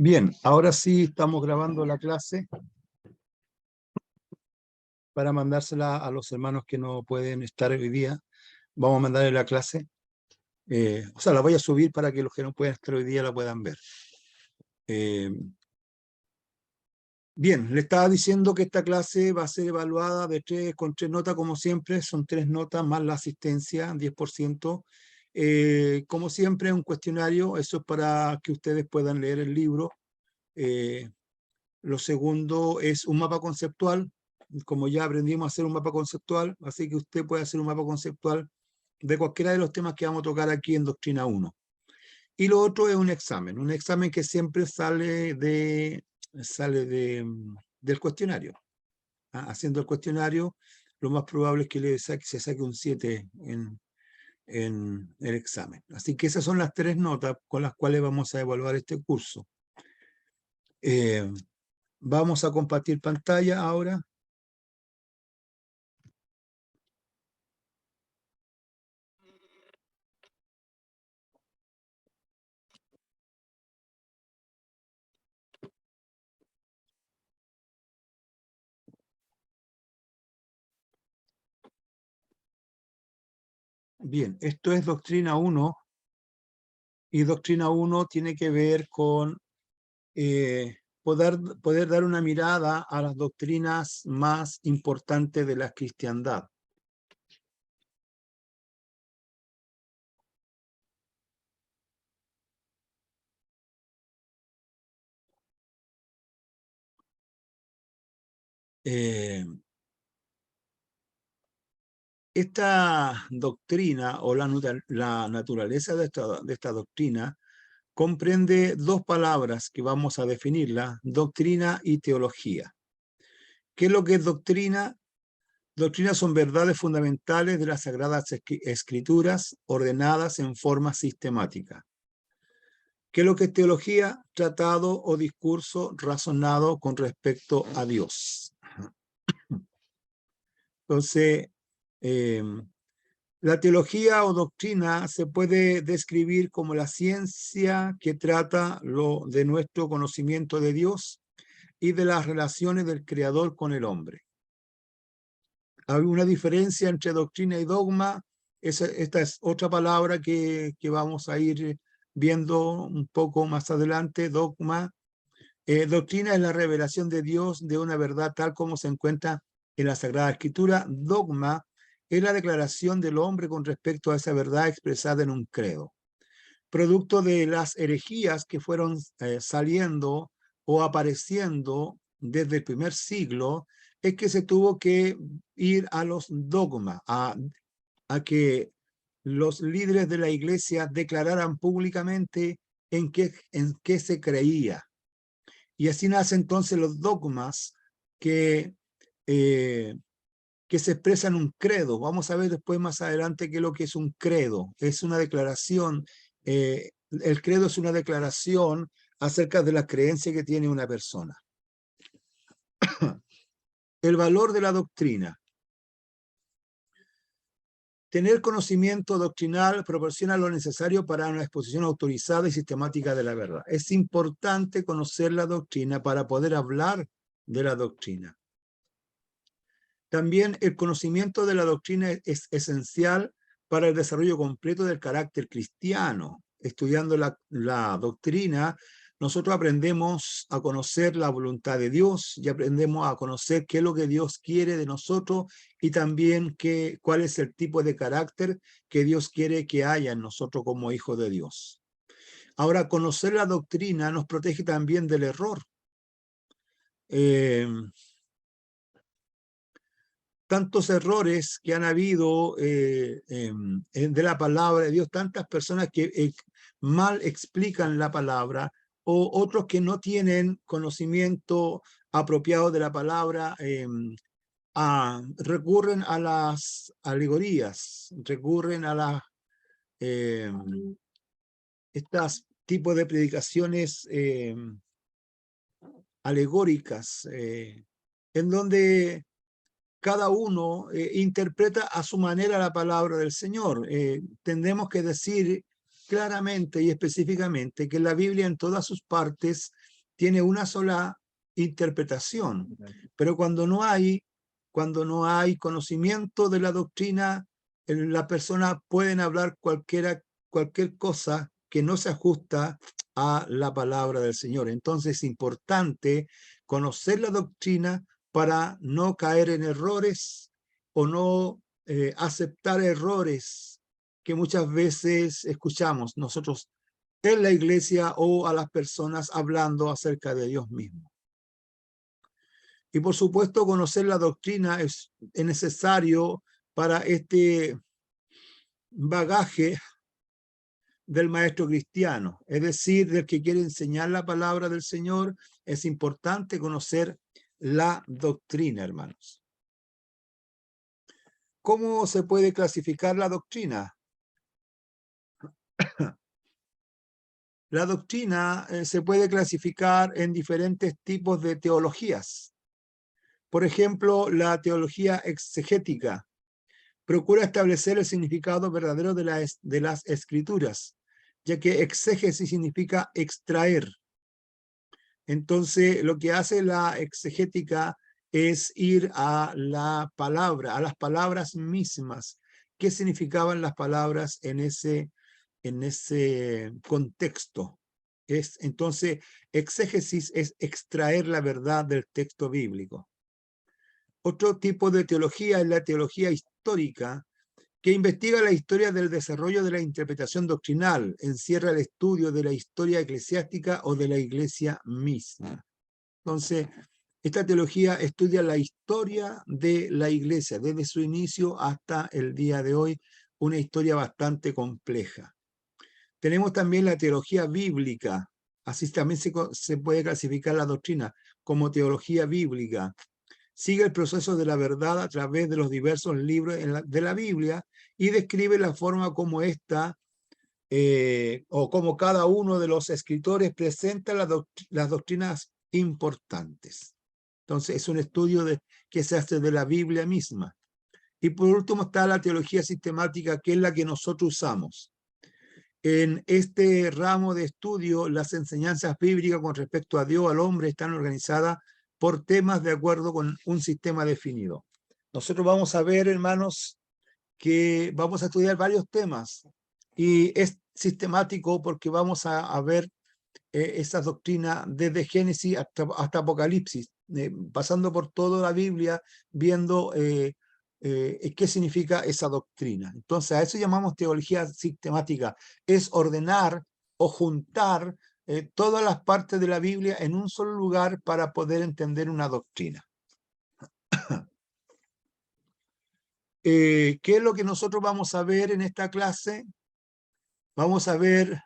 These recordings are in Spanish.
Bien, ahora sí estamos grabando la clase para mandársela a los hermanos que no pueden estar hoy día. Vamos a mandarle la clase. O sea, la voy a subir para que los que no puedan estar hoy día la puedan ver. Bien, le estaba diciendo que esta clase va a ser evaluada con 3 notas, como siempre. Son 3 notas más la asistencia, 10%. Como siempre, un cuestionario. Eso es para que ustedes puedan leer el libro. Lo segundo es un mapa conceptual. Como ya aprendimos a hacer un mapa conceptual, así que usted puede hacer un mapa conceptual de cualquiera de los temas que vamos a tocar aquí en Doctrina 1. Y lo otro es un examen que siempre sale del cuestionario. Haciendo el cuestionario, lo más probable es que se saque un 7 en el examen. Así que esas son las 3 notas con las cuales vamos a evaluar este curso. Vamos a compartir pantalla ahora. Bien, esto es Doctrina 1 y Doctrina 1 tiene que ver con poder dar una mirada a las doctrinas más importantes de la cristiandad. Esta doctrina o la naturaleza de esta doctrina comprende 2 palabras que vamos a definirla: doctrina y teología. ¿Qué es lo que es doctrina? Doctrinas son verdades fundamentales de las Sagradas Escrituras ordenadas en forma sistemática. ¿Qué es lo que es teología? Tratado o discurso razonado con respecto a Dios. Entonces, la teología o doctrina se puede describir como la ciencia que trata de nuestro conocimiento de Dios y de las relaciones del Creador con el hombre. Hay una diferencia entre doctrina y dogma. Esta es otra palabra que vamos a ir viendo un poco más adelante. Dogma. Doctrina es la revelación de Dios de una verdad tal como se encuentra en la Sagrada Escritura. Dogma es la declaración del hombre con respecto a esa verdad expresada en un credo. Producto de las herejías que fueron saliendo o apareciendo desde el primer siglo, es que se tuvo que ir a los dogmas, a que los líderes de la iglesia declararan públicamente en qué se creía. Y así nacen entonces los dogmas que se expresan en un credo. Vamos a ver después más adelante qué es lo que es un credo. Es una declaración. El credo es una declaración acerca de la creencia que tiene una persona. El valor de la doctrina. Tener conocimiento doctrinal proporciona lo necesario para una exposición autorizada y sistemática de la verdad. Es importante conocer la doctrina para poder hablar de la doctrina. También el conocimiento de la doctrina es esencial para el desarrollo completo del carácter cristiano. Estudiando la doctrina, nosotros aprendemos a conocer la voluntad de Dios y aprendemos a conocer qué es lo que Dios quiere de nosotros y también cuál es el tipo de carácter que Dios quiere que haya en nosotros como hijos de Dios. Ahora, conocer la doctrina nos protege también del error. Tantos errores que han habido de la palabra de Dios, tantas personas que mal explican la palabra, o otros que no tienen conocimiento apropiado de la palabra, recurren a las alegorías, recurren a estos tipos de predicaciones alegóricas, en donde cada uno interpreta a su manera la palabra del Señor. Tendremos que decir claramente y específicamente que la Biblia en todas sus partes tiene una sola interpretación, pero cuando no hay conocimiento de la doctrina, la persona pueden hablar cualquier cosa que no se ajusta a la palabra del Señor. Entonces es importante conocer la doctrina para no caer en errores o no aceptar errores que muchas veces escuchamos nosotros en la iglesia o a las personas hablando acerca de Dios mismo. Y por supuesto, conocer la doctrina es necesario para este bagaje del maestro cristiano, es decir, del que quiere enseñar la palabra del Señor. Es importante conocer la doctrina, hermanos. ¿Cómo se puede clasificar la doctrina? La doctrina se puede clasificar en diferentes tipos de teologías. Por ejemplo, la teología exegética procura establecer el significado verdadero de las escrituras, ya que exégesis significa extraer. Entonces, lo que hace la exegética es ir a la palabra, a las palabras mismas. ¿Qué significaban las palabras en ese contexto? Entonces, exégesis es extraer la verdad del texto bíblico. Otro tipo de teología es la teología histórica, que investiga la historia del desarrollo de la interpretación doctrinal, encierra el estudio de la historia eclesiástica o de la iglesia misma. Entonces, esta teología estudia la historia de la iglesia, desde su inicio hasta el día de hoy, una historia bastante compleja. Tenemos también la teología bíblica, así también se puede clasificar la doctrina como teología bíblica. Sigue el proceso de la verdad a través de los diversos libros de la Biblia y describe la forma como esta o como cada uno de los escritores presenta las doctrinas importantes. Entonces es un estudio que se hace de la Biblia misma. Y por último está la teología sistemática, que es la que nosotros usamos. En este ramo de estudio, las enseñanzas bíblicas con respecto a Dios, al hombre, están organizadas por temas de acuerdo con un sistema definido. Nosotros vamos a ver, hermanos, que vamos a estudiar varios temas y es sistemático porque vamos a ver esas doctrinas desde Génesis hasta Apocalipsis, pasando por toda la Biblia, viendo qué significa esa doctrina. Entonces a eso llamamos teología sistemática, es ordenar o juntar todas las partes de la Biblia en un solo lugar para poder entender una doctrina. ¿Qué es lo que nosotros vamos a ver en esta clase? Vamos a ver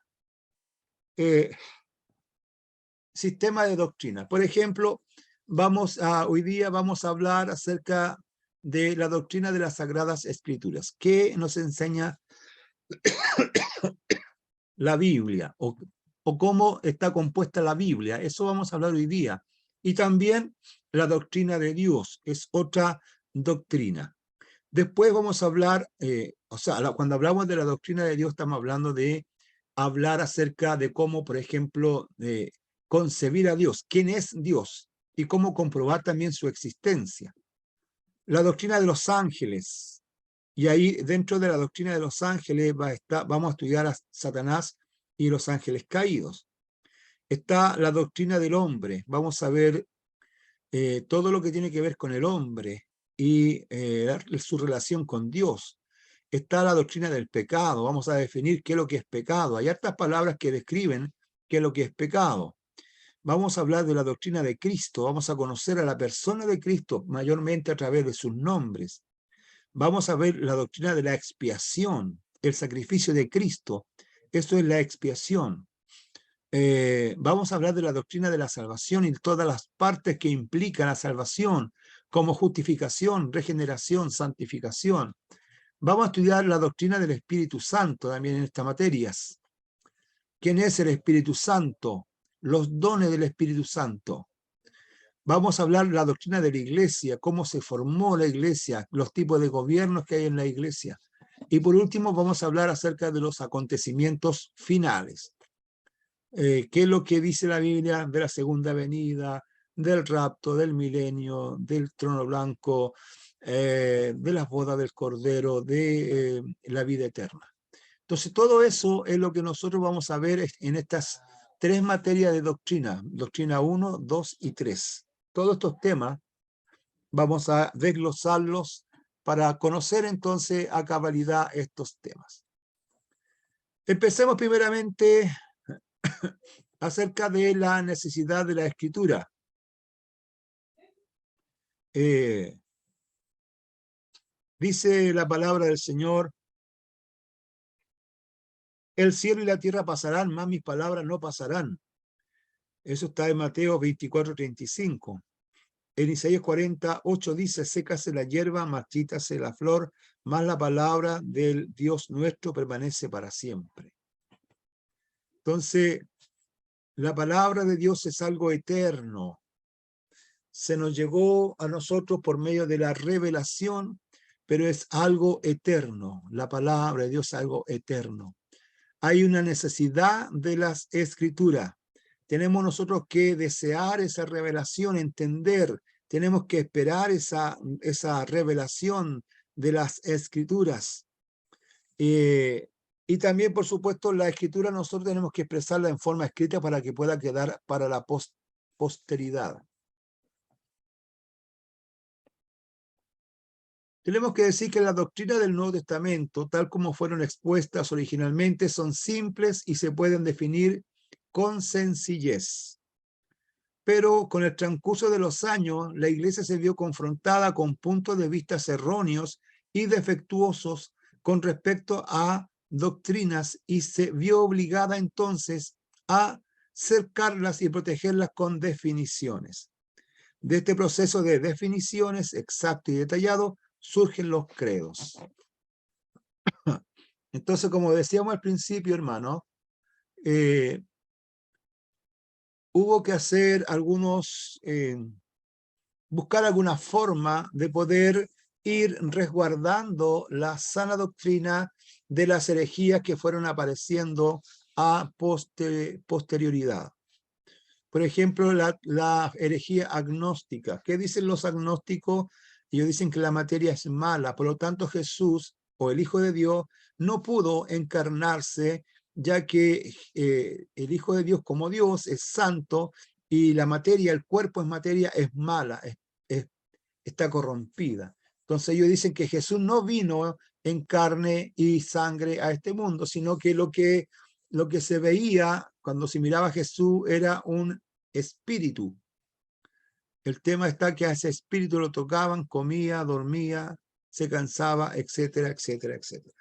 sistema de doctrina. Por ejemplo, hoy día vamos a hablar acerca de la doctrina de las Sagradas Escrituras. ¿Qué nos enseña la Biblia? O cómo está compuesta la Biblia. Eso vamos a hablar hoy día. Y también la doctrina de Dios es otra doctrina. Después vamos a hablar, cuando hablamos de la doctrina de Dios, estamos hablando de hablar acerca de cómo, por ejemplo, concebir a Dios, quién es Dios y cómo comprobar también su existencia. La doctrina de los ángeles, y ahí dentro de la doctrina de los ángeles vamos a estudiar a Satanás y los ángeles caídos. Está la doctrina del hombre, vamos a ver todo lo que tiene que ver con el hombre y su relación con Dios. Está la doctrina del pecado, vamos a definir qué es lo que es pecado. Hay hartas palabras que describen qué es lo que es pecado. Vamos a hablar de la doctrina de Cristo, vamos a conocer a la persona de Cristo mayormente a través de sus nombres. Vamos a ver la doctrina de la expiación, el sacrificio de Cristo. Eso es la expiación. Vamos a hablar de la doctrina de la salvación y todas las partes que implican la salvación, como justificación, regeneración, santificación. Vamos a estudiar la doctrina del Espíritu Santo también en estas materias. ¿Quién es el Espíritu Santo? Los dones del Espíritu Santo. Vamos a hablar de la doctrina de la iglesia, cómo se formó la iglesia, los tipos de gobiernos que hay en la iglesia. Y por último vamos a hablar acerca de los acontecimientos finales. qué es lo que dice la Biblia de la segunda venida, del rapto, del milenio, del trono blanco, de las bodas del Cordero, de la vida eterna. Entonces, todo eso es lo que nosotros vamos a ver en estas tres materias de doctrina, doctrina 1, 2 y 3. Todos estos temas vamos a desglosarlos para conocer entonces a cabalidad estos temas. Empecemos primeramente acerca de la necesidad de la escritura. Dice la palabra del Señor: el cielo y la tierra pasarán, mas mis palabras no pasarán. Eso está en Mateo 24:35. En Isaías 48 dice: sécase la hierba, marchítase la flor, mas la palabra del Dios nuestro permanece para siempre. Entonces, la palabra de Dios es algo eterno. Se nos llegó a nosotros por medio de la revelación, pero es algo eterno. La palabra de Dios es algo eterno. Hay una necesidad de las escrituras. Tenemos nosotros que desear esa revelación, entender. Tenemos que esperar esa revelación de las escrituras. Y también, por supuesto, la escritura nosotros tenemos que expresarla en forma escrita para que pueda quedar para la posteridad. Tenemos que decir que las doctrinas del Nuevo Testamento, tal como fueron expuestas originalmente, son simples y se pueden definir con sencillez. Pero con el transcurso de los años, la Iglesia se vio confrontada con puntos de vista erróneos y defectuosos con respecto a doctrinas y se vio obligada entonces a cercarlas y protegerlas con definiciones. De este proceso de definiciones exacto y detallado surgen los credos. Entonces, como decíamos al principio, hermano, hubo que hacer buscar alguna forma de poder ir resguardando la sana doctrina de las herejías que fueron apareciendo a posterioridad. Por ejemplo, la herejía agnóstica. ¿Qué dicen los agnósticos? Ellos dicen que la materia es mala, por lo tanto Jesús, o el Hijo de Dios, no pudo encarnarse, ya que el Hijo de Dios como Dios es santo y la materia, el cuerpo es materia, es mala, está corrompida. Entonces ellos dicen que Jesús no vino en carne y sangre a este mundo, sino que lo que se veía cuando se miraba a Jesús era un espíritu. El tema está que a ese espíritu lo tocaban, comía, dormía, se cansaba, etcétera, etcétera, etcétera.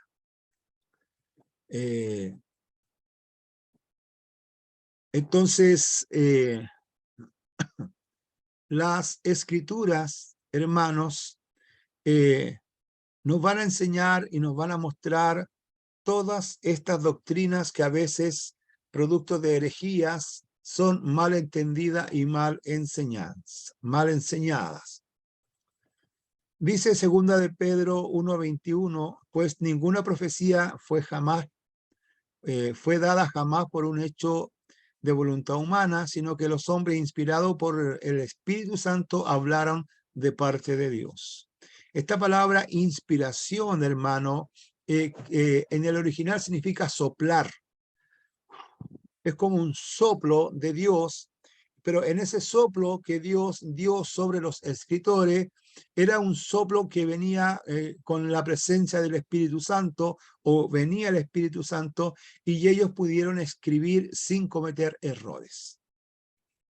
Entonces, las escrituras, hermanos, nos van a enseñar y nos van a mostrar todas estas doctrinas que a veces, producto de herejías, son mal entendidas y mal enseñadas. Dice segunda de Pedro 1:21, pues ninguna profecía fue dada jamás por un hecho de voluntad humana, sino que los hombres inspirados por el Espíritu Santo hablaron de parte de Dios. Esta palabra inspiración, hermano, en el original significa soplar. Es como un soplo de Dios, pero en ese soplo que Dios dio sobre los escritores, era un soplo que venía con la presencia del Espíritu Santo, o venía el Espíritu Santo, y ellos pudieron escribir sin cometer errores.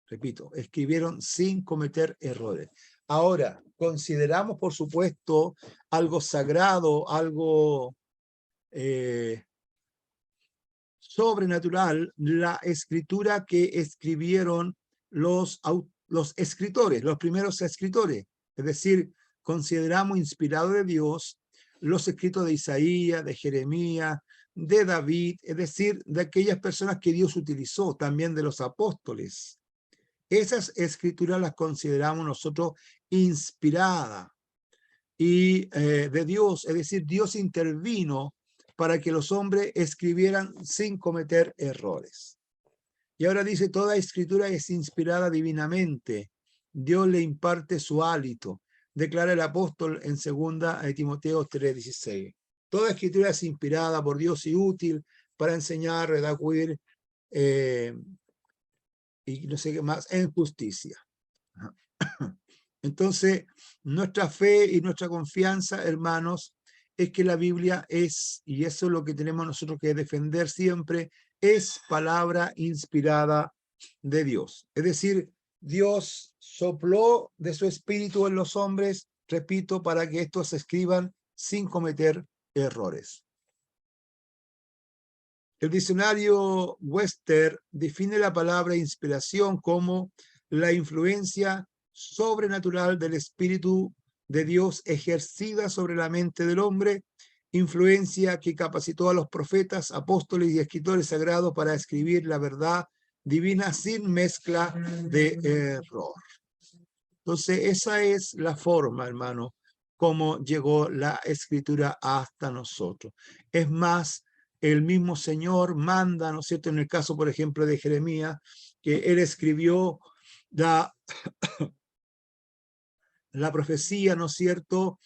Repito, escribieron sin cometer errores. Ahora, consideramos, por supuesto, algo sagrado, algo sobrenatural, la escritura que escribieron los escritores, los primeros escritores. Es decir, consideramos inspirado de Dios los escritos de Isaías, de Jeremías, de David, es decir, de aquellas personas que Dios utilizó, también de los apóstoles. Esas escrituras las consideramos nosotros inspiradas y de Dios, es decir, Dios intervino para que los hombres escribieran sin cometer errores. Y ahora dice, toda escritura es inspirada divinamente. Dios le imparte su hálito, declara el apóstol en 2 Timoteo 3:16. Toda escritura es inspirada por Dios y útil para enseñar, redarguir y no sé qué más, en justicia. Entonces, nuestra fe y nuestra confianza, hermanos, es que la Biblia es, y eso es lo que tenemos nosotros que defender siempre, es palabra inspirada de Dios. Es decir, Dios sopló de su espíritu en los hombres, repito, para que estos se escriban sin cometer errores. El diccionario Webster define la palabra inspiración como la influencia sobrenatural del Espíritu de Dios ejercida sobre la mente del hombre, influencia que capacitó a los profetas, apóstoles y escritores sagrados para escribir la verdad divina sin mezcla de error. Entonces, esa es la forma, hermano, como llegó la escritura hasta nosotros. Es más, el mismo Señor manda, ¿no es cierto? En el caso, por ejemplo, de Jeremías, que él escribió la profecía, ¿no es cierto?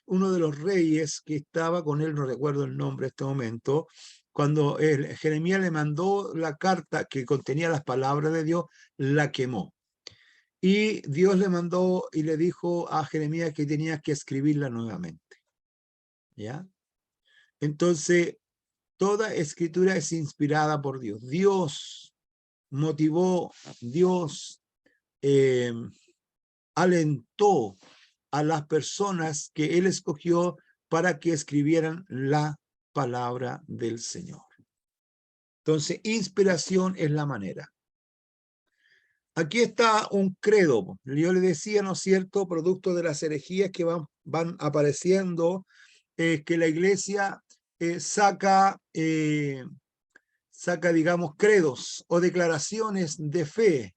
Uno de los reyes que estaba con él, no recuerdo el nombre en este momento, cuando Jeremías le mandó la carta que contenía las palabras de Dios, la quemó. Y Dios le mandó y le dijo a Jeremías que tenía que escribirla nuevamente. ¿Ya? Entonces, toda escritura es inspirada por Dios. Dios motivó, Dios alentó a las personas que Él escogió para que escribieran la palabra del Señor. Entonces, inspiración es la manera. Aquí está un credo. Yo le decía, ¿no es cierto?, producto de las herejías que van apareciendo, que la iglesia saca, digamos, credos o declaraciones de fe.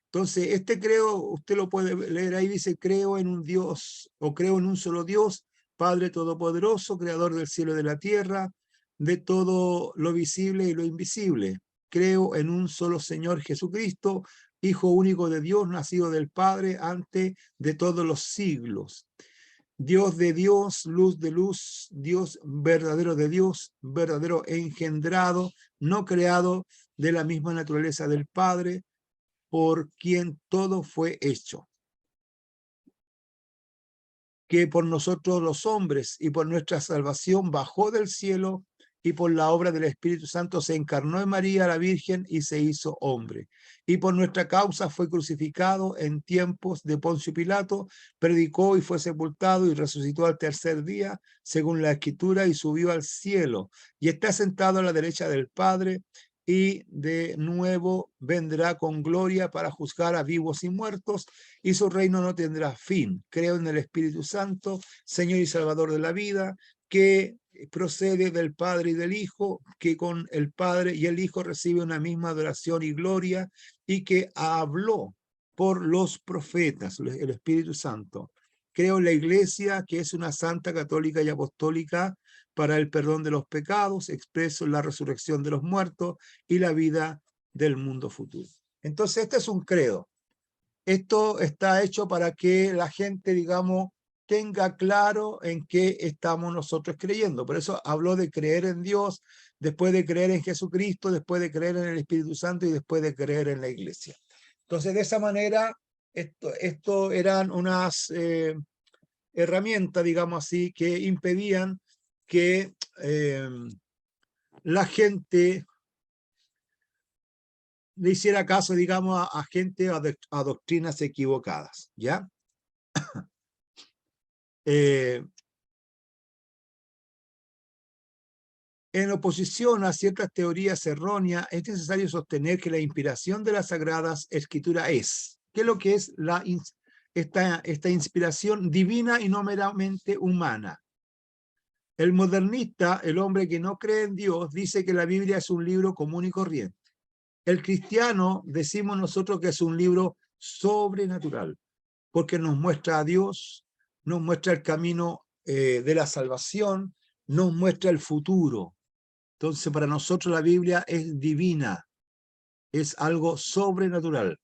Entonces, este credo, usted lo puede leer ahí, dice, creo en un Dios, o creo en un solo Dios, Padre Todopoderoso, Creador del cielo y de la tierra, de todo lo visible y lo invisible. Creo en un solo Señor Jesucristo, Hijo único de Dios, nacido del Padre antes de todos los siglos. Dios de Dios, luz de luz, Dios verdadero de Dios, verdadero engendrado, no creado, de la misma naturaleza del Padre, por quien todo fue hecho. Que por nosotros los hombres y por nuestra salvación bajó del cielo y por la obra del Espíritu Santo se encarnó en María la Virgen y se hizo hombre. Y por nuestra causa fue crucificado en tiempos de Poncio Pilato, predicó y fue sepultado y resucitó al tercer día, según la Escritura, y subió al cielo. Y está sentado a la derecha del Padre, y de nuevo vendrá con gloria para juzgar a vivos y muertos, y su reino no tendrá fin. Creo en el Espíritu Santo, Señor y Salvador de la vida, que procede del Padre y del Hijo, que con el Padre y el Hijo recibe una misma adoración y gloria, y que habló por los profetas, el Espíritu Santo. Creo en la Iglesia, que es una santa, católica y apostólica, para el perdón de los pecados, expreso en la resurrección de los muertos y la vida del mundo futuro. Entonces, este es un credo. Esto está hecho para que la gente, digamos, tenga claro en qué estamos nosotros creyendo. Por eso habló de creer en Dios, después de creer en Jesucristo, después de creer en el Espíritu Santo y después de creer en la Iglesia. Entonces, de esa manera, esto eran unas herramientas, digamos así, que impedían que la gente le hiciera caso, digamos, a gente, a doctrinas equivocadas, ¿ya? En oposición a ciertas teorías erróneas, es necesario sostener que la inspiración de las Sagradas Escrituras es. ¿Qué es lo que es esta inspiración divina y no meramente humana? El modernista, el hombre que no cree en Dios, dice que la Biblia es un libro común y corriente. El cristiano, decimos nosotros que es un libro sobrenatural, porque nos muestra a Dios, nos muestra el camino de la salvación, nos muestra el futuro. Entonces, para nosotros la Biblia es divina, es algo sobrenatural.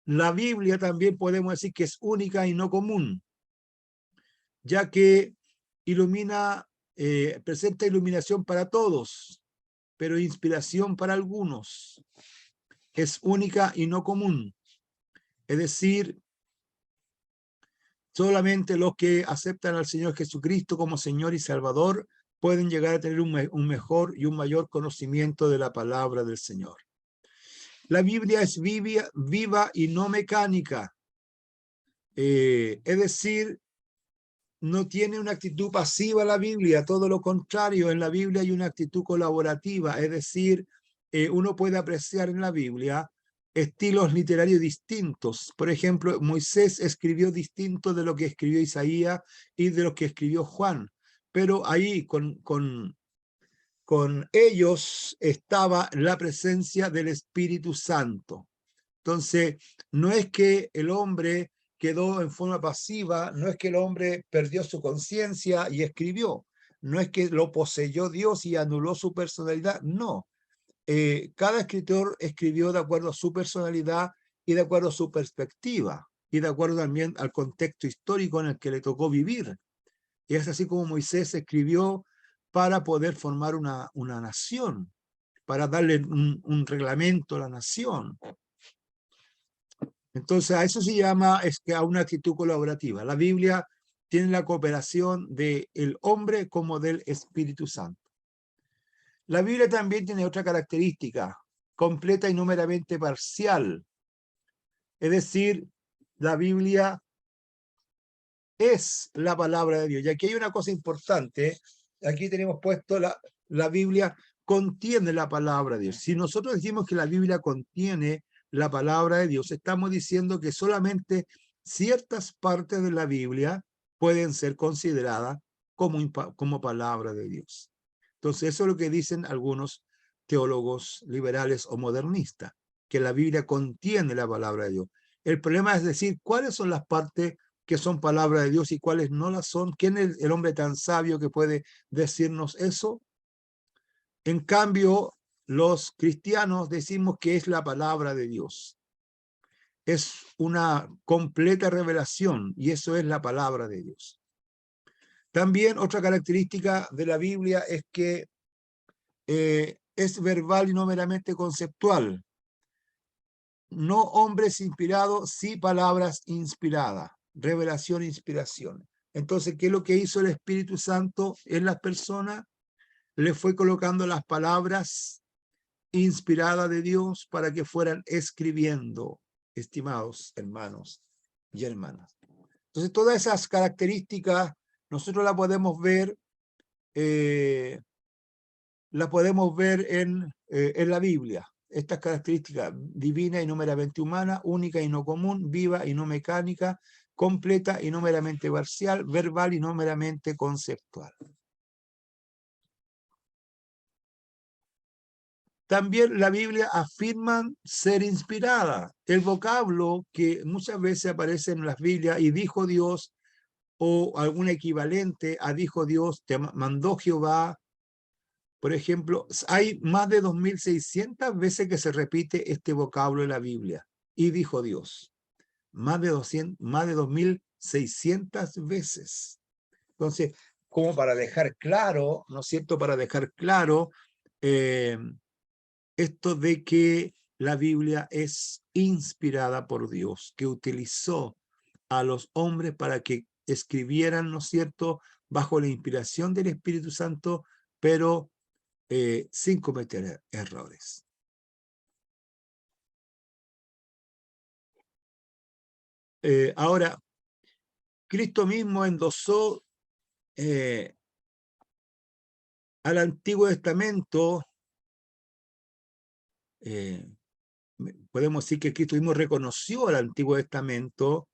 La Biblia también podemos decir que es única y no común, ya que ilumina, presenta iluminación para todos, pero inspiración para algunos. Es única y no común. Es decir, solamente los que aceptan al Señor Jesucristo como Señor y Salvador pueden llegar a tener un mejor y un mayor conocimiento de la palabra del Señor. La Biblia es viva y no mecánica. Es decir, no tiene una actitud pasiva la Biblia, todo lo contrario, en la Biblia hay una actitud colaborativa, es decir, uno puede apreciar en la Biblia estilos literarios distintos. Por ejemplo, Moisés escribió distinto de lo que escribió Isaías y de lo que escribió Juan, pero ahí con ellos estaba la presencia del Espíritu Santo. Entonces, no es que el hombre quedó en forma pasiva, no es que el hombre perdió su conciencia y escribió, no es que lo poseyó Dios y anuló su personalidad, no. Cada escritor escribió de acuerdo a su personalidad y de acuerdo a su perspectiva y de acuerdo también al contexto histórico en el que le tocó vivir. Y es así como Moisés escribió para poder formar una nación, para darle un reglamento a la nación. Entonces, a eso se llama a una actitud colaborativa. La Biblia tiene la cooperación del hombre como del Espíritu Santo. La Biblia también tiene otra característica, completa y no meramente parcial. Es decir, la Biblia es la palabra de Dios. Y aquí hay una cosa importante. Aquí tenemos puesto la Biblia contiene la palabra de Dios. Si nosotros decimos que la Biblia contiene la palabra de Dios, estamos diciendo que solamente ciertas partes de la Biblia pueden ser consideradas como palabra de Dios. Entonces, eso es lo que dicen algunos teólogos liberales o modernistas, que la Biblia contiene la palabra de Dios. El problema es decir, ¿cuáles son las partes que son palabra de Dios y cuáles no las son? ¿Quién es el hombre tan sabio que puede decirnos eso? En cambio, los cristianos decimos que es la palabra de Dios. Es una completa revelación y eso es la palabra de Dios. También otra característica de la Biblia es que es verbal y no meramente conceptual. No hombres inspirados, sí palabras inspiradas. Revelación e inspiración. Entonces, ¿qué es lo que hizo el Espíritu Santo en las personas? Le fue colocando las palabras inspiradas de Dios para que fueran escribiendo, estimados hermanos y hermanas. Entonces, todas esas características nosotros las podemos ver en la Biblia. Estas características, divina y no meramente humana, única y no común, viva y no mecánica, completa y no meramente parcial, verbal y no meramente conceptual. También la Biblia afirma ser inspirada. El vocablo que muchas veces aparece en las Biblias, y dijo Dios, o algún equivalente a dijo Dios, te mandó Jehová. Por ejemplo, hay más de 2.600 veces que se repite este vocablo en la Biblia. Y dijo Dios. Más de 2.600 veces. Entonces, como para dejar claro, ¿no es cierto? Para dejar claro esto de que la Biblia es inspirada por Dios, que utilizó a los hombres para que escribieran, ¿no es cierto?, bajo la inspiración del Espíritu Santo, pero sin cometer errores. Ahora, Cristo mismo endosó al Antiguo Testamento, podemos decir que Cristo mismo reconoció al Antiguo Testamento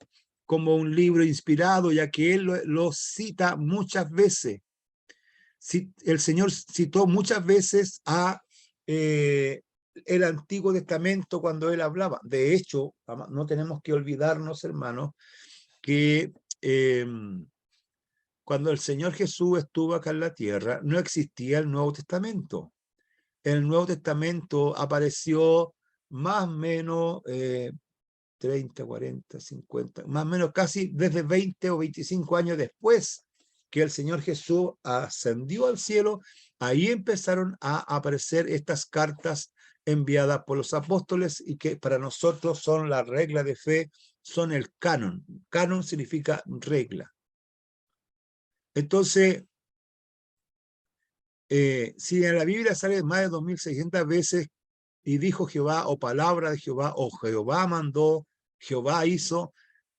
como un libro inspirado, ya que él lo cita muchas veces. El Señor citó muchas veces a el Antiguo Testamento cuando él hablaba. De hecho, no tenemos que olvidarnos, hermanos, que cuando el Señor Jesús estuvo acá en la tierra, no existía el Nuevo Testamento. El Nuevo Testamento apareció más o menos 30, 40, 50, más o menos casi desde 20 o 25 años después que el Señor Jesús ascendió al cielo. Ahí empezaron a aparecer estas cartas enviadas por los apóstoles y que para nosotros son la regla de fe, son el canon. Canon significa regla. Entonces, si en la Biblia sale más de 2600 veces y dijo Jehová, o palabra de Jehová, o Jehová mandó, Jehová hizo,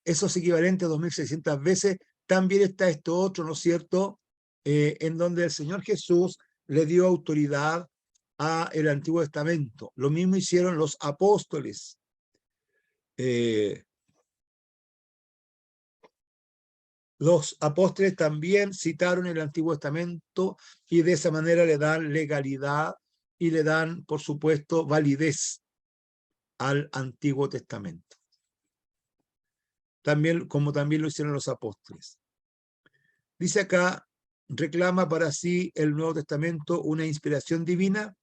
eso es equivalente a 2600 veces. También está esto otro, ¿no es cierto?, en donde el Señor Jesús le dio autoridad al Antiguo Testamento. Lo mismo hicieron los apóstoles. Los apóstoles también citaron el Antiguo Testamento y de esa manera le dan legalidad y le dan, por supuesto, validez al Antiguo Testamento. También, como también lo hicieron los apóstoles. Dice acá, reclama para sí el Nuevo Testamento una inspiración divina.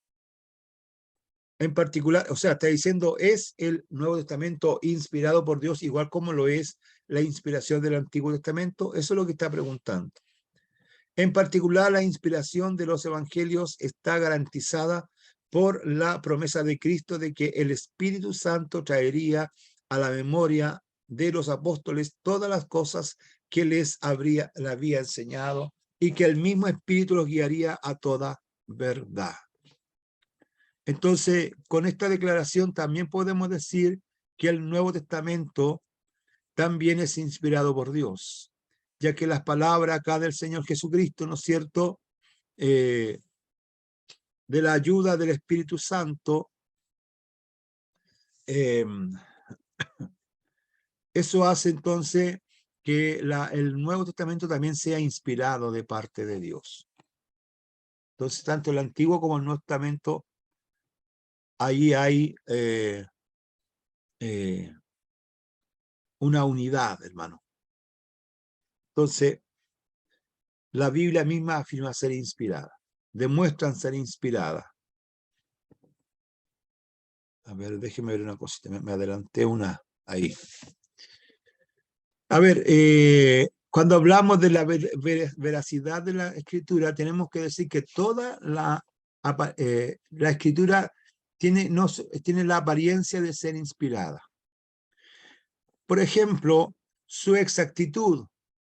En particular, o sea, está diciendo, es el Nuevo Testamento inspirado por Dios, igual como lo es la inspiración del Antiguo Testamento. Eso es lo que está preguntando. En particular, la inspiración de los evangelios está garantizada por la promesa de Cristo de que el Espíritu Santo traería a la memoria de los apóstoles todas las cosas que les le había enseñado y que el mismo Espíritu los guiaría a toda verdad. Entonces, con esta declaración también podemos decir que el Nuevo Testamento también es inspirado por Dios, ya que las palabras acá del Señor Jesucristo, ¿no es cierto?, de la ayuda del Espíritu Santo, eso hace entonces que el Nuevo Testamento también sea inspirado de parte de Dios. Entonces, tanto el Antiguo como el Nuevo Testamento, ahí hay una unidad, hermano. Entonces, la Biblia misma afirma ser inspirada, demuestran ser inspirada. A ver, déjeme ver una cosita, me adelanté una ahí. A ver, cuando hablamos de la veracidad de la Escritura, tenemos que decir que toda la Escritura tiene la apariencia de ser inspirada. Por ejemplo, su exactitud,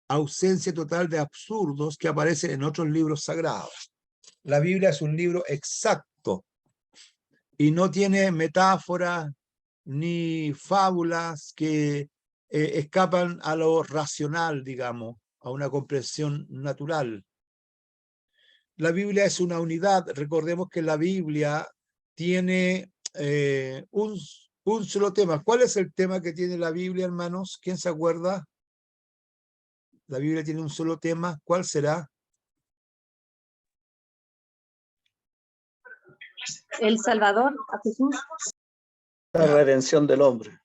ausencia total de absurdos que aparecen en otros libros sagrados. La Biblia es un libro exacto y no tiene metáforas ni fábulas que escapan a lo racional, digamos, a una comprensión natural. La Biblia es una unidad. Recordemos que la Biblia tiene un solo tema. ¿Cuál es el tema que tiene la Biblia, hermanos? ¿Quién se acuerda? La Biblia tiene un solo tema. ¿Cuál será? El Salvador, a Jesús. La redención del hombre.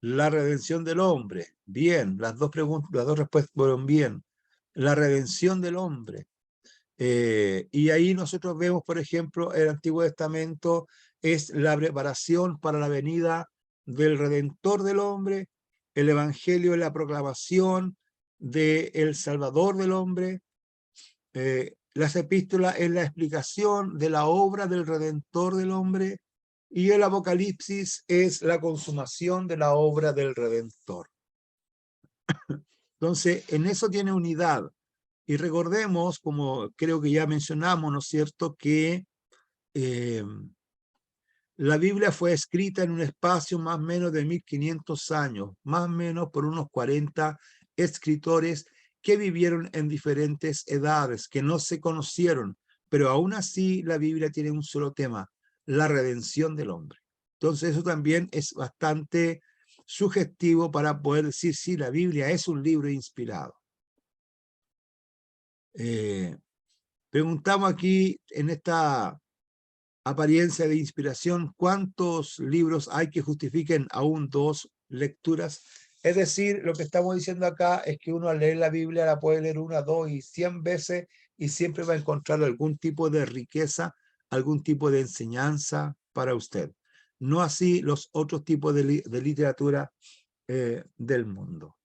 La redención del hombre. Bien, las dos respuestas fueron bien. La redención del hombre. Y ahí nosotros vemos, por ejemplo, el Antiguo Testamento es la preparación para la venida del Redentor del hombre. El Evangelio es la proclamación del Salvador del hombre. Las epístolas es la explicación de la obra del Redentor del hombre. Y el Apocalipsis es la consumación de la obra del Redentor. Entonces, en eso tiene unidad. Y recordemos, como creo que ya mencionamos, ¿no es cierto?, que la Biblia fue escrita en un espacio más o menos de 1500 años, más o menos por unos 40 escritores que vivieron en diferentes edades, que no se conocieron, pero aún así la Biblia tiene un solo tema, la redención del hombre. Entonces eso también es bastante sugestivo para poder decir, sí, la Biblia es un libro inspirado. Preguntamos aquí en esta apariencia de inspiración, ¿cuántos libros hay que justifiquen aún dos lecturas? Es decir, lo que estamos diciendo acá es que uno al leer la Biblia la puede leer 1, 2 y 100 veces y siempre va a encontrar algún tipo de riqueza, algún tipo de enseñanza para usted. No así los otros tipos de literatura del mundo.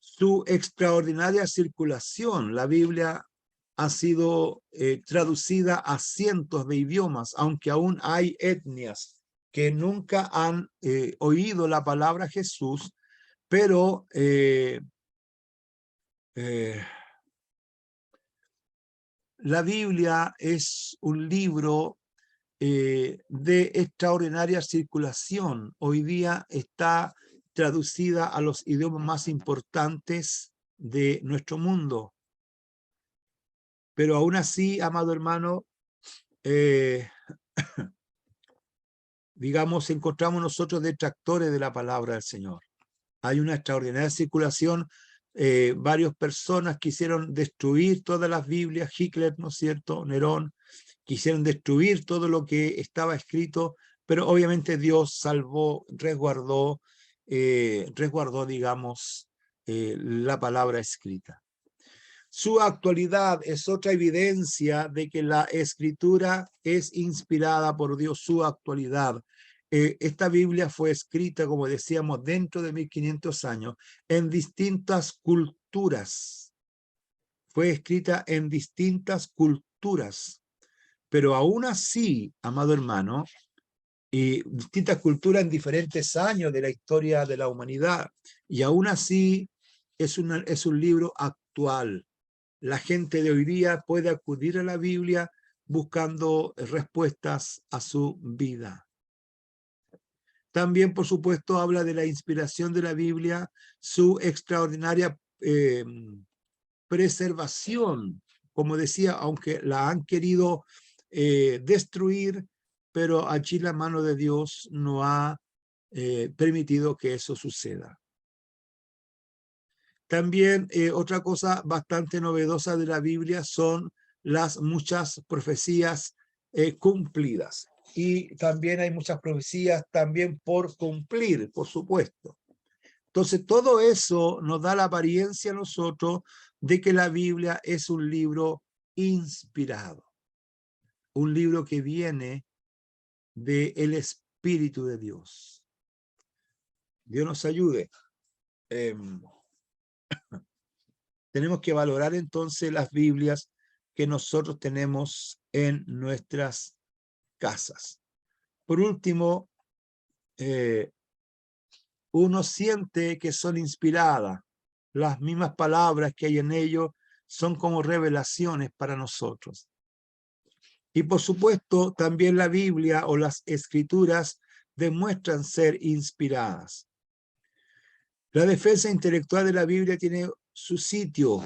Su extraordinaria circulación, la Biblia ha sido traducida a cientos de idiomas, aunque aún hay etnias que nunca han oído la palabra Jesús, pero la Biblia es un libro de extraordinaria circulación. Hoy día está traducida a los idiomas más importantes de nuestro mundo. Pero aún así, amado hermano, digamos, encontramos nosotros detractores de la palabra del Señor. Hay una extraordinaria circulación. Varias personas quisieron destruir todas las Biblias, Hitler, ¿no es cierto?, Nerón, quisieron destruir todo lo que estaba escrito, pero obviamente Dios salvó, resguardó, digamos, la palabra escrita. Su actualidad es otra evidencia de que la escritura es inspirada por Dios, su actualidad. Esta Biblia fue escrita, como decíamos, dentro de 1500 años, en distintas culturas. Fue escrita en distintas culturas, pero aún así, amado hermano, y distintas culturas en diferentes años de la historia de la humanidad, y aún así es un libro actual. La gente de hoy día puede acudir a la Biblia buscando respuestas a su vida. También, por supuesto, habla de la inspiración de la Biblia, su extraordinaria preservación. Como decía, aunque la han querido destruir, pero allí la mano de Dios no ha permitido que eso suceda. También otra cosa bastante novedosa de la Biblia son las muchas profecías cumplidas. Y también hay muchas profecías también por cumplir, por supuesto. Entonces, todo eso nos da la apariencia a nosotros de que la Biblia es un libro inspirado, un libro que viene del Espíritu de Dios. Dios nos ayude. Tenemos que valorar entonces las Biblias que nosotros tenemos en nuestras casas. Por último, uno siente que son inspiradas. Las mismas palabras que hay en ellos son como revelaciones para nosotros. Y por supuesto, también la Biblia o las Escrituras demuestran ser inspiradas. La defensa intelectual de la Biblia tiene su sitio.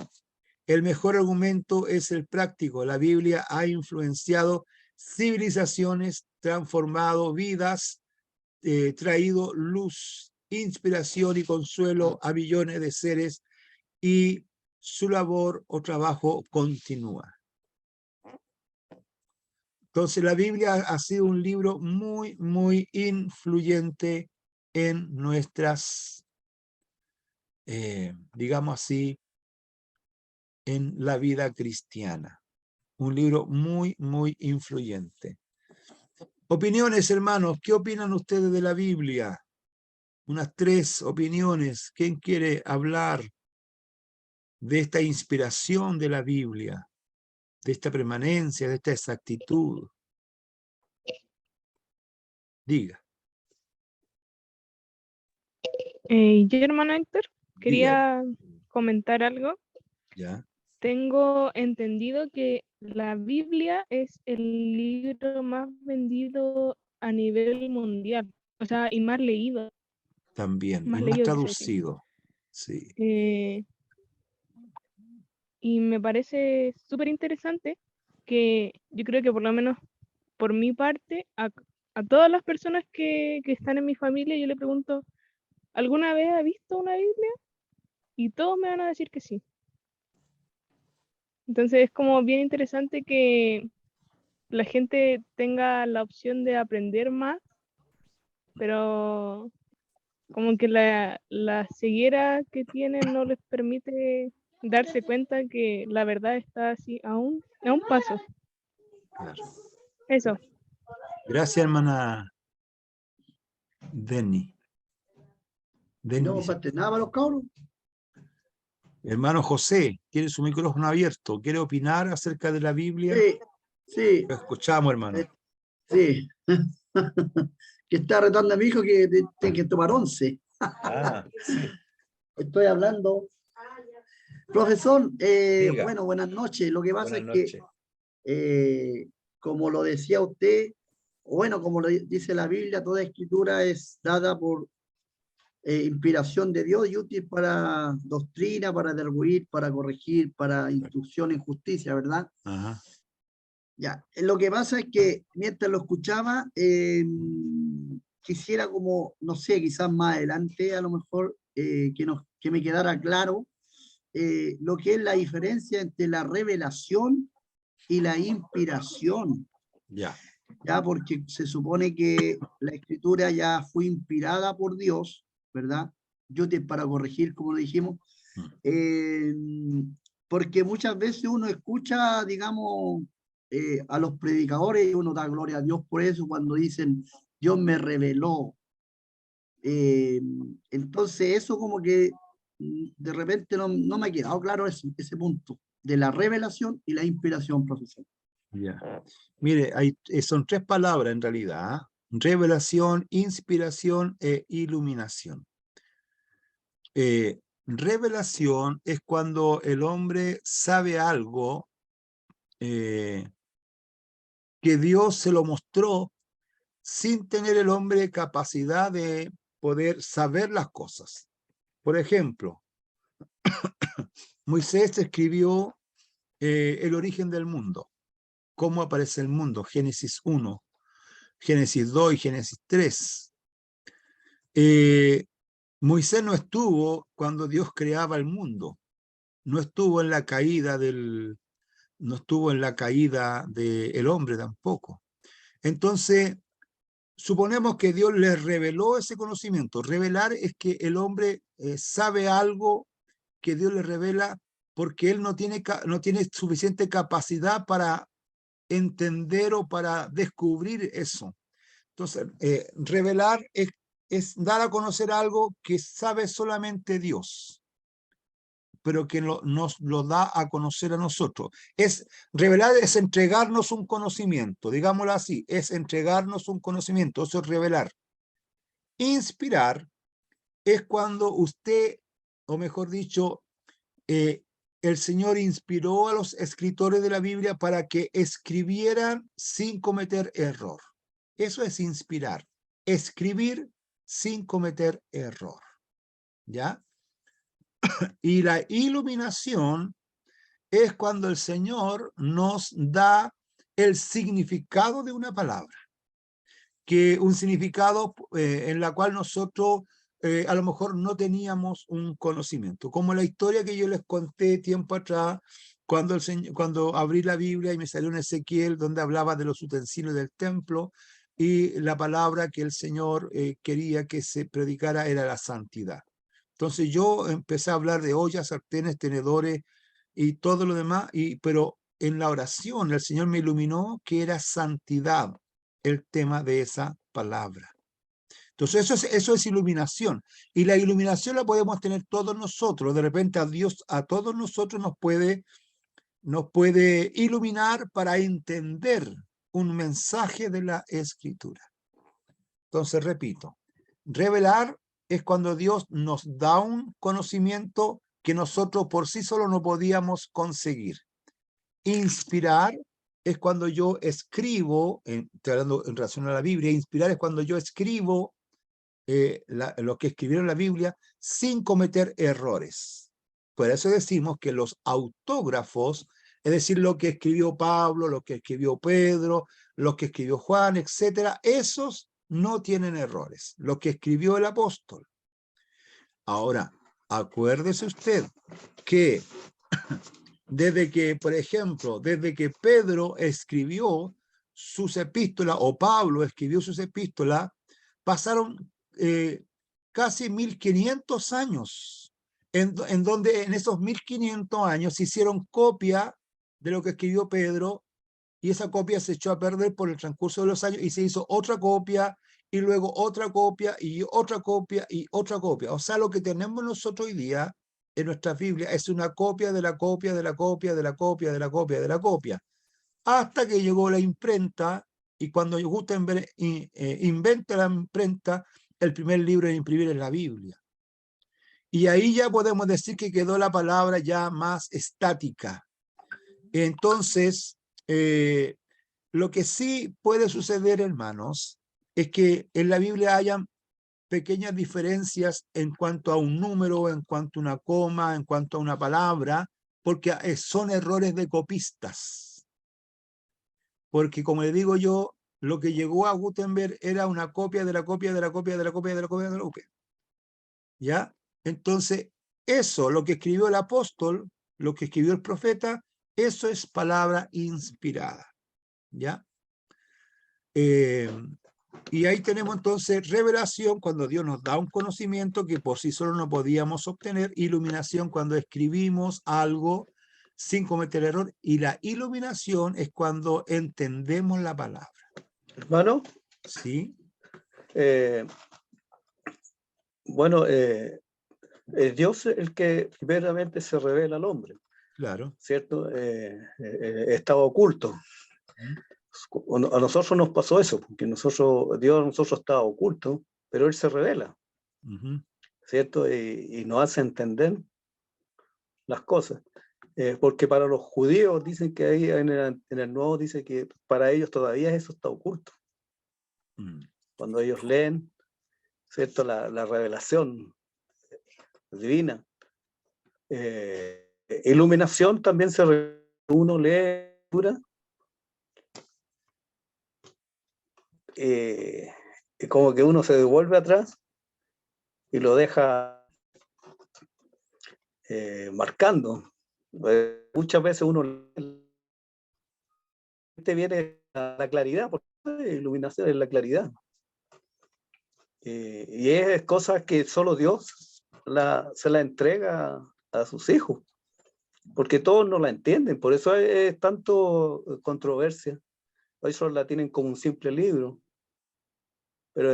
El mejor argumento es el práctico. La Biblia ha influenciado civilizaciones, transformado vidas, traído luz, inspiración y consuelo a millones de seres, y su labor o trabajo continúa. Entonces la Biblia ha sido un libro muy, muy influyente en nuestras, digamos así, en la vida cristiana. Un libro muy, muy influyente. Opiniones, hermanos. ¿Qué opinan ustedes de la Biblia? Unas 3 opiniones. ¿Quién quiere hablar de esta inspiración de la Biblia? De esta permanencia, de esta exactitud. Diga. Yo, hermano Héctor, Diga. quería comentar algo. ¿Ya? Tengo entendido que la Biblia es el libro más vendido a nivel mundial, o sea, y más leído. También. Más Y más leído, quise decir. traducido. Sí. Y me parece súper interesante que yo creo que por lo menos por mi parte, a todas las personas que están en mi familia, yo le pregunto, ¿alguna vez ha visto una Biblia? Y todos me van a decir que sí. Entonces es como bien interesante que la gente tenga la opción de aprender más, pero como que la ceguera que tienen no les permite darse cuenta que la verdad está así a un paso. Claro. Eso. Gracias, hermana Denny. Denny No dice, comparten nada para los cabros. hermano José, tiene su micrófono abierto. ¿Quiere opinar acerca de la Biblia? Sí, sí, Lo escuchamos, hermano. sí. Que está retando a mi hijo que tiene que tomar 11. Ah, sí. Estoy hablando. Profesor, Diga. bueno, buenas noches. Lo que pasa Buenas es noches. que, como lo decía usted, bueno, como lo dice la Biblia, toda escritura es dada por inspiración de Dios y útil para doctrina, para derruir, para corregir, para instrucción en justicia, ¿verdad? Ajá. Ya, lo que pasa es que mientras lo escuchaba, quisiera como, no sé, quizás más adelante, a lo mejor, que me quedara claro lo que es la diferencia entre la revelación y la inspiración, Ya. ya, porque se supone que la escritura ya fue inspirada por Dios, ¿verdad? Útil para corregir, como lo dijimos, eh, porque muchas veces uno escucha, digamos, a los predicadores y uno da gloria a Dios por eso cuando dicen, Dios me reveló. Eh, entonces eso como que de repente no me ha quedado claro ese punto de la revelación y la inspiración, profesor. Ya. Mire, son tres palabras en realidad. ¿Ah? Revelación, inspiración e iluminación. Revelación es cuando el hombre sabe algo que Dios se lo mostró sin tener el hombre capacidad de poder saber las cosas. Por ejemplo, Moisés escribió el origen del mundo, cómo aparece el mundo, Génesis 1, Génesis 2 y Génesis 3. Moisés no estuvo cuando Dios creaba el mundo, no estuvo en la caída no estuvo en la caída del hombre tampoco. Entonces, suponemos que Dios le reveló ese conocimiento. Revelar es que el hombre sabe algo que Dios le revela porque él no tiene suficiente capacidad para entender o para descubrir eso. Entonces, revelar es dar a conocer algo que sabe solamente Dios, pero que nos lo da a conocer a nosotros. Revelar es entregarnos un conocimiento, digámoslo así, es entregarnos un conocimiento, eso es revelar. Inspirar es cuando usted, o mejor dicho, el Señor inspiró a los escritores de la Biblia para que escribieran sin cometer error. Eso es inspirar, escribir sin cometer error. ¿Ya? Y la iluminación es cuando el Señor nos da el significado de una palabra, que un significado en la cual nosotros a lo mejor no teníamos un conocimiento, como la historia que yo les conté tiempo atrás, cuando abrí la Biblia y me salió en Ezequiel, donde hablaba de los utensilios del templo, y la palabra que el Señor quería que se predicara era la santidad. Entonces yo empecé a hablar de ollas, sartenes, tenedores y todo lo demás, pero en la oración el Señor me iluminó que era santidad el tema de esa palabra. Entonces eso es iluminación. Y la iluminación la podemos tener todos nosotros. De repente a Dios, a todos nosotros nos puede iluminar para entender un mensaje de la Escritura. Entonces, repito, revelar es cuando Dios nos da un conocimiento que nosotros por sí solos no podíamos conseguir. Inspirar es cuando yo escribo, estoy hablando en relación a la Biblia, inspirar es cuando yo escribo lo que escribieron la Biblia sin cometer errores. Por eso decimos que los autógrafos, es decir, lo que escribió Pablo, lo que escribió Pedro, lo que escribió Juan, etcétera, esos no tienen errores. Lo que escribió el apóstol. Ahora, acuérdese usted que desde que, por ejemplo, desde que Pedro escribió, sus epístolas, o Pablo escribió sus epístolas, pasaron casi 1500 años, en donde en esos 1500 años se hicieron copia de lo que escribió Pedro, y esa copia se echó a perder por el transcurso de los años, y se hizo otra copia, y luego otra copia, y otra copia, y otra copia. O sea, lo que tenemos nosotros hoy día en nuestra Biblia es una copia de la copia, de la copia, de la copia, de la copia, de la copia, hasta que llegó la imprenta, y cuando Gutenberg inventa la imprenta, el primer libro en imprimir es la Biblia. Y ahí ya podemos decir que quedó la palabra ya más estática. Entonces, lo que sí puede suceder, hermanos, es que en la Biblia hayan pequeñas diferencias en cuanto a un número, en cuanto a una coma, en cuanto a una palabra, porque son errores de copistas. Porque, como le digo yo, lo que llegó a Gutenberg era una copia de la copia de la copia de la copia de la copia de la copia. ¿Ya? Entonces, eso, lo que escribió el apóstol, lo que escribió el profeta, eso es palabra inspirada. ¿Ya? Y ahí tenemos entonces revelación, cuando Dios nos da un conocimiento que por sí solo no podíamos obtener; iluminación, cuando escribimos algo sin cometer error; y la iluminación es cuando entendemos la palabra. Hermano, ¿Sí? bueno, es Dios el que primeramente se revela al hombre, Claro. ¿cierto? Estaba oculto. A nosotros nos pasó eso, porque Dios a nosotros estaba oculto, pero Él se revela, ¿cierto? Y nos hace entender las cosas. Porque para los judíos dicen que ahí en el Nuevo dice que para ellos todavía eso está oculto. Cuando ellos leen, ¿cierto? La revelación divina. Iluminación también uno lee como que uno se devuelve atrás y lo deja marcando. Muchas veces uno viene a la claridad, porque la iluminación es la claridad. Y es cosas que solo Dios se la entrega a sus hijos, porque todos no la entienden, por eso es tanto controversia. Ellos la tienen como un simple libro, pero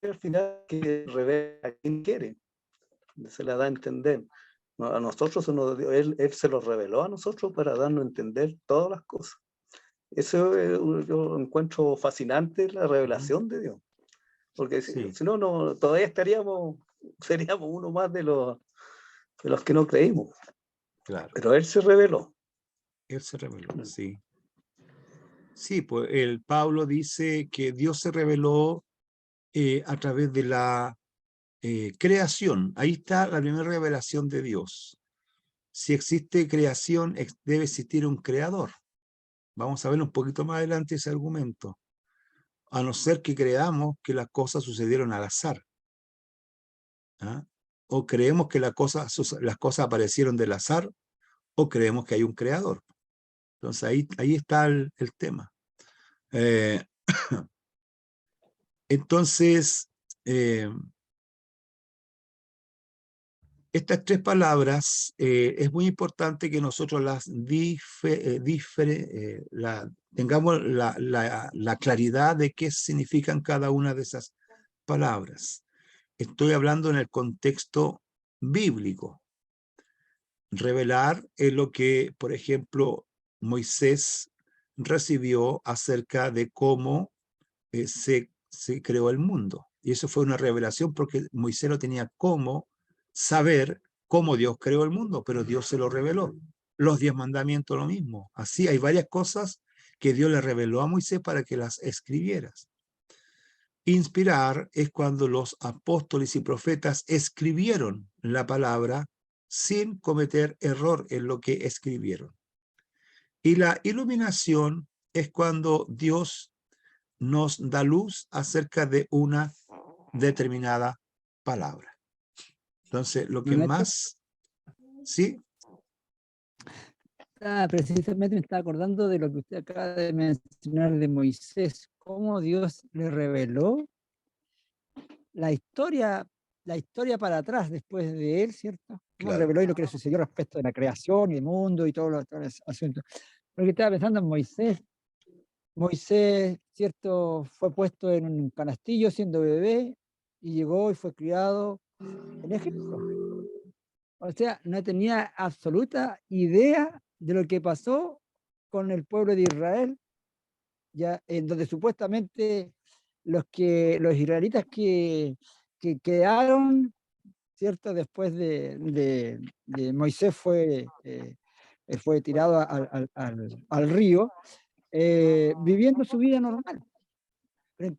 al final que revela a quien quiere, se la da a entender. A nosotros él se lo reveló a nosotros para darnos a entender todas las cosas. Eso yo encuentro fascinante, la revelación de Dios, porque Sí. si no, todavía seríamos uno más de los que no creímos. Claro. Pero Él se reveló. Él se reveló, sí. Sí, pues el Pablo dice que Dios se reveló a través de la creación. Ahí está la primera revelación de Dios. Si existe creación, debe existir un creador. Vamos a ver un poquito más adelante ese argumento. A no ser que creamos que las cosas sucedieron al azar. ¿Ah? O creemos que las cosas aparecieron del azar, o creemos que hay un creador. Entonces ahí está el tema. Entonces, estas tres palabras es muy importante que nosotros tengamos la claridad de qué significan cada una de esas palabras. Estoy hablando en el contexto bíblico. Revelar es lo que, por ejemplo, Moisés recibió acerca de cómo se creó el mundo. Y eso fue una revelación, porque Moisés no tenía cómo saber cómo Dios creó el mundo, pero Dios se lo reveló. Los 10 mandamientos lo mismo. Así hay varias cosas que Dios le reveló a Moisés para que las escribieras. Inspirar es cuando los apóstoles y profetas escribieron la palabra sin cometer error en lo que escribieron. Y la iluminación es cuando Dios nos da luz acerca de una determinada palabra. Entonces, lo que más... ¿Sí? precisamente me estaba acordando de lo que usted acaba de mencionar de Moisés, cómo Dios le reveló la historia para atrás después de él, ¿cierto? Cómo Claro. reveló y lo que le sucedió respecto de la creación y el mundo y todos los asuntos. Porque estaba pensando en Moisés. Moisés, ¿cierto? Fue puesto en un canastillo siendo bebé y llegó y fue criado en Egipto. O sea, no tenía absoluta idea de lo que pasó con el pueblo de Israel, ya en donde supuestamente los israelitas que quedaron, ¿cierto? Después de Moisés fue tirado al río, viviendo su vida normal. Pero en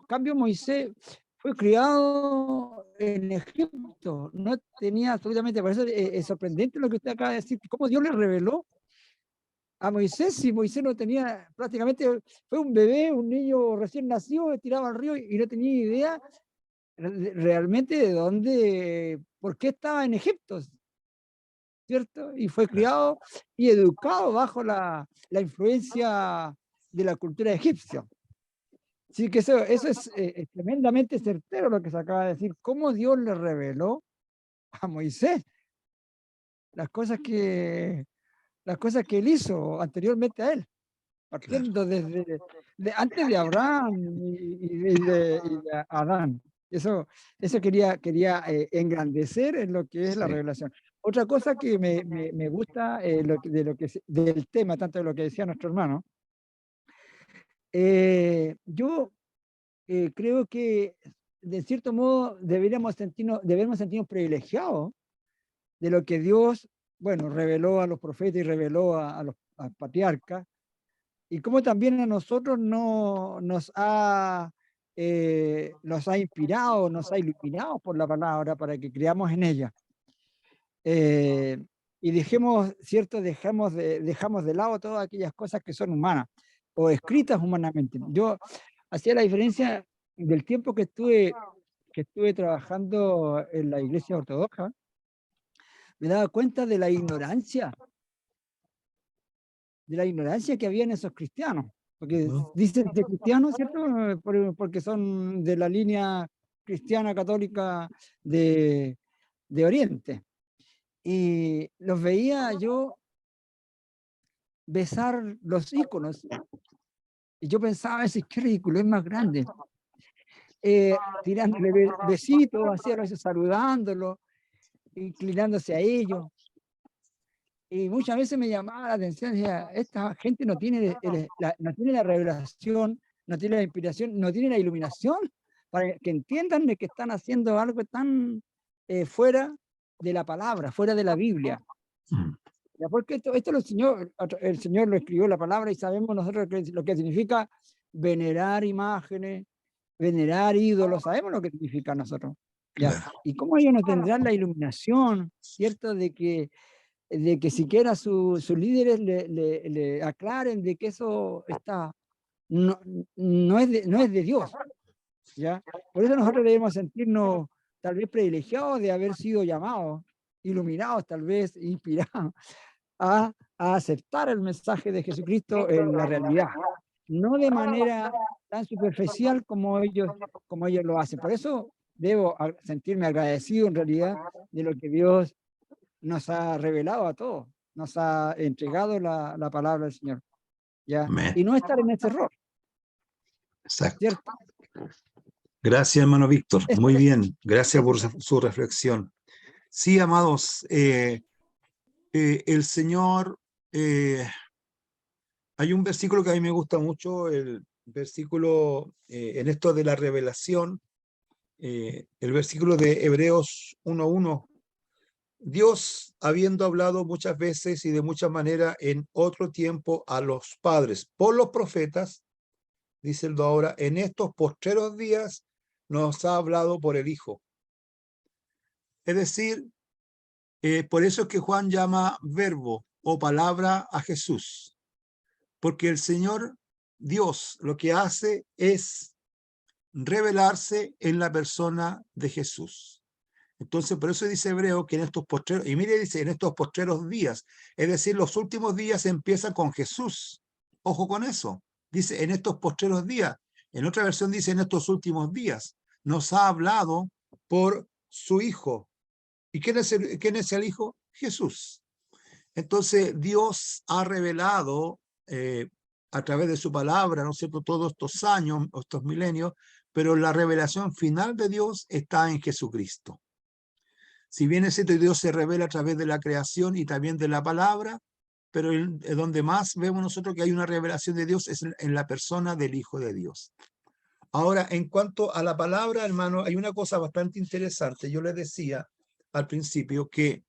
cambio Moisés fue criado en Egipto, no tenía absolutamente, por eso es sorprendente lo que usted acaba de decir, cómo Dios le reveló a Moisés, si Moisés no tenía, prácticamente fue un bebé, un niño recién nacido, tirado al río y no tenía idea realmente de dónde, por qué estaba en Egipto, ¿cierto? Y fue criado y educado bajo la influencia de la cultura egipcia. Sí, que eso es tremendamente certero lo que se acaba de decir, cómo Dios le reveló a Moisés las cosas que él hizo anteriormente a él, partiendo desde antes de Abraham y de Adán. Eso quería engrandecer en lo que es la Sí. revelación. Otra cosa que me gusta del tema, tanto de lo que decía nuestro hermano, yo creo que de cierto modo debemos sentirnos privilegiados de lo que Dios, bueno, reveló a los profetas y reveló a los patriarcas, y cómo también a nosotros nos ha inspirado, nos ha iluminado por la palabra para que creamos en ella. Y dejemos de lado todas aquellas cosas que son humanas o escritas humanamente. Yo hacía la diferencia del tiempo que estuve trabajando en la iglesia ortodoxa, me daba cuenta de la ignorancia que había en esos cristianos, porque dicen de cristianos, ¿cierto? Porque son de la línea cristiana católica de Oriente. Y los veía yo besar los íconos. Y yo pensaba, ese qué ridículo, es más grande. Tirándole besitos, saludándolo, inclinándose a ellos. Y muchas veces me llamaba la atención, decía, esta gente no tiene la revelación, no tiene la inspiración, no tiene la iluminación para que entiendan de que están haciendo algo tan fuera de la palabra, fuera de la Biblia. Ya, porque esto el Señor lo escribió la palabra y sabemos nosotros lo que significa venerar imágenes, venerar ídolos, sabemos lo que significa nosotros. ¿Ya? Claro. Y cómo ellos no tendrán la iluminación, ¿cierto? De que siquiera sus líderes le aclaren de que eso no es de Dios, ¿ya? Por eso nosotros debemos sentirnos tal vez privilegiados de haber sido llamados, iluminados, tal vez inspirados a aceptar el mensaje de Jesucristo en la realidad, no de manera tan superficial como ellos lo hacen. Por eso debo sentirme agradecido en realidad de lo que Dios nos ha revelado a todos, nos ha entregado la palabra del Señor, ¿ya? Amén. Y no estar en ese error, Exacto. ¿cierto? Gracias, hermano Víctor. Eso Muy es. bien. Gracias por su reflexión. Sí, amados, el Señor, hay un versículo que a mí me gusta mucho, el versículo en esto de la revelación, el versículo de Hebreos 1:1. Dios, habiendo hablado muchas veces y de muchas maneras en otro tiempo a los padres por los profetas, dice el ahora, en estos postreros días nos ha hablado por el Hijo. Es decir, por eso es que Juan llama verbo o palabra a Jesús, porque el Señor Dios lo que hace es revelarse en la persona de Jesús. Entonces, por eso dice Hebreo que en estos postreros, y mire, dice en estos postreros días, es decir, los últimos días empiezan con Jesús. Ojo con eso. Dice en estos postreros días. En otra versión dice en estos últimos días. Nos ha hablado por su Hijo. ¿Y quién es el Hijo? Jesús. Entonces, Dios ha revelado a través de su palabra, ¿no es cierto?, todos estos años, estos milenios, pero la revelación final de Dios está en Jesucristo. Si bien es cierto, Dios se revela a través de la creación y también de la palabra, pero donde más vemos nosotros que hay una revelación de Dios es en la persona del Hijo de Dios. Ahora, en cuanto a la palabra, hermano, hay una cosa bastante interesante. Yo les decía al principio que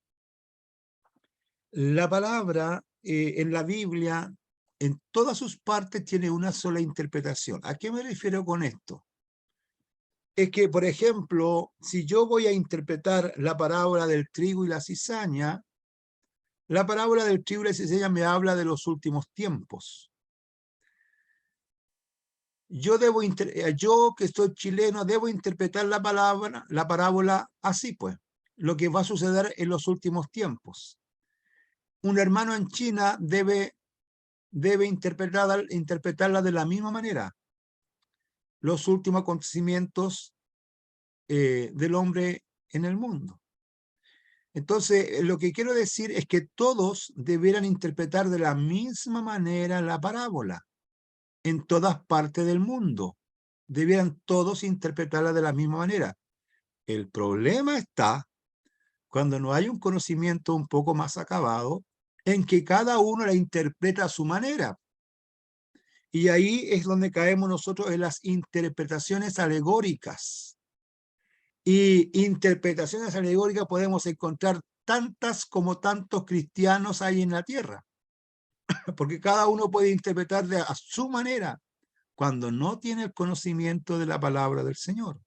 la palabra en la Biblia, en todas sus partes, tiene una sola interpretación. ¿A qué me refiero con esto? Es que, por ejemplo, si yo voy a interpretar la parábola del trigo y la cizaña, la parábola del trigo y la cizaña me habla de los últimos tiempos. Yo que soy chileno, debo interpretar la parábola así, pues, lo que va a suceder en los últimos tiempos. Un hermano en China debe interpretarla de la misma manera. Los últimos acontecimientos del hombre en el mundo. Entonces, lo que quiero decir es que todos debieran interpretar de la misma manera la parábola en todas partes del mundo. Debieran todos interpretarla de la misma manera. El problema está cuando no hay un conocimiento un poco más acabado en que cada uno la interpreta a su manera. Y ahí es donde caemos nosotros en las interpretaciones alegóricas. Y interpretaciones alegóricas podemos encontrar tantas como tantos cristianos hay en la tierra. Porque cada uno puede interpretar a su manera cuando no tiene el conocimiento de la palabra del Señor.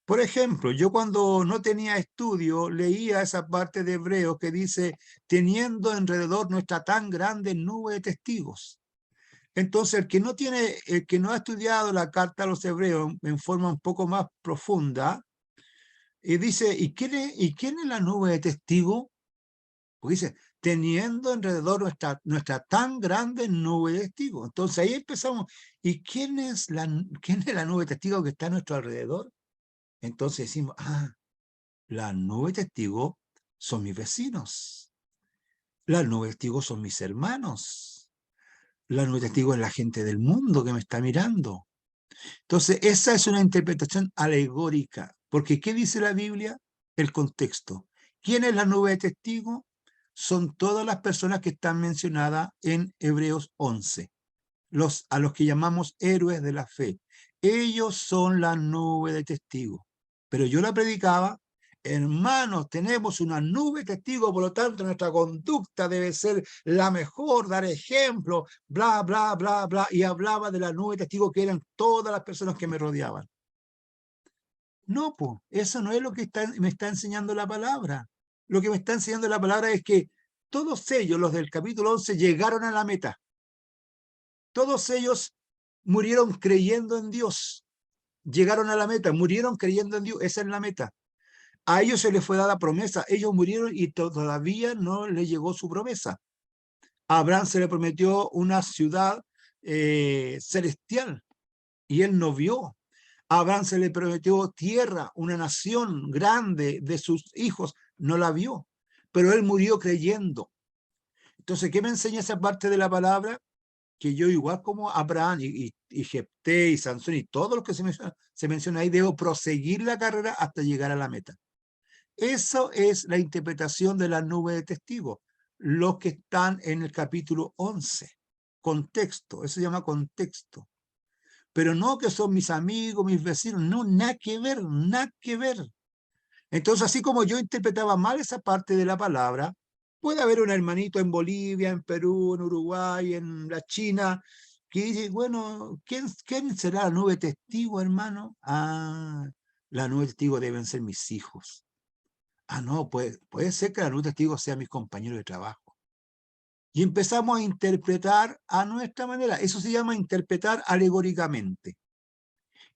Por ejemplo, yo cuando no tenía estudio, leía esa parte de Hebreos que dice, teniendo alrededor nuestra tan grande nube de testigos. Entonces, el que no ha estudiado la carta a los Hebreos en forma un poco más profunda, y dice, ¿y quién es la nube de testigos? Porque dice, teniendo alrededor nuestra tan grande nube de testigos. Entonces ahí empezamos, ¿y quién es la nube de testigos que está a nuestro alrededor? Entonces decimos, la nube de testigos son mis vecinos. La nube de testigos son mis hermanos. La nube de testigos es la gente del mundo que me está mirando. Entonces, esa es una interpretación alegórica, porque ¿qué dice la Biblia? El contexto. ¿Quién es la nube de testigos? Son todas las personas que están mencionadas en Hebreos 11, a los que llamamos héroes de la fe. Ellos son la nube de testigos. Pero yo la predicaba, hermanos, tenemos una nube de testigos, por lo tanto nuestra conducta debe ser la mejor, dar ejemplo, bla, bla, bla, bla, y hablaba de la nube de testigos que eran todas las personas que me rodeaban. No, pues, eso no es lo que me está enseñando la palabra. Lo que me está enseñando la palabra es que todos ellos, los del capítulo 11, llegaron a la meta. Todos ellos murieron creyendo en Dios. Llegaron a la meta, murieron creyendo en Dios. Esa es la meta. A ellos se les fue dada promesa. Ellos murieron y todavía no les llegó su promesa. A Abraham se le prometió una ciudad celestial y él no vio. A Abraham se le prometió tierra, una nación grande de sus hijos, no la vio. Pero él murió creyendo. Entonces, ¿qué me enseña esa parte de la palabra? Que yo, igual como Abraham y Jefté y Sansón y todos los que se menciona ahí, debo proseguir la carrera hasta llegar a la meta. Eso es la interpretación de la nube de testigos, los que están en el capítulo 11. Contexto, eso se llama contexto. Pero no que son mis amigos, mis vecinos, no, nada que ver, nada que ver. Entonces, así como yo interpretaba mal esa parte de la palabra, puede haber un hermanito en Bolivia, en Perú, en Uruguay, en la China, que dice, bueno, ¿quién será la nube testigo, hermano? La nube testigo deben ser mis hijos. No, puede ser que la nube testigo sea mis compañeros de trabajo. Y empezamos a interpretar a nuestra manera. Eso se llama interpretar alegóricamente.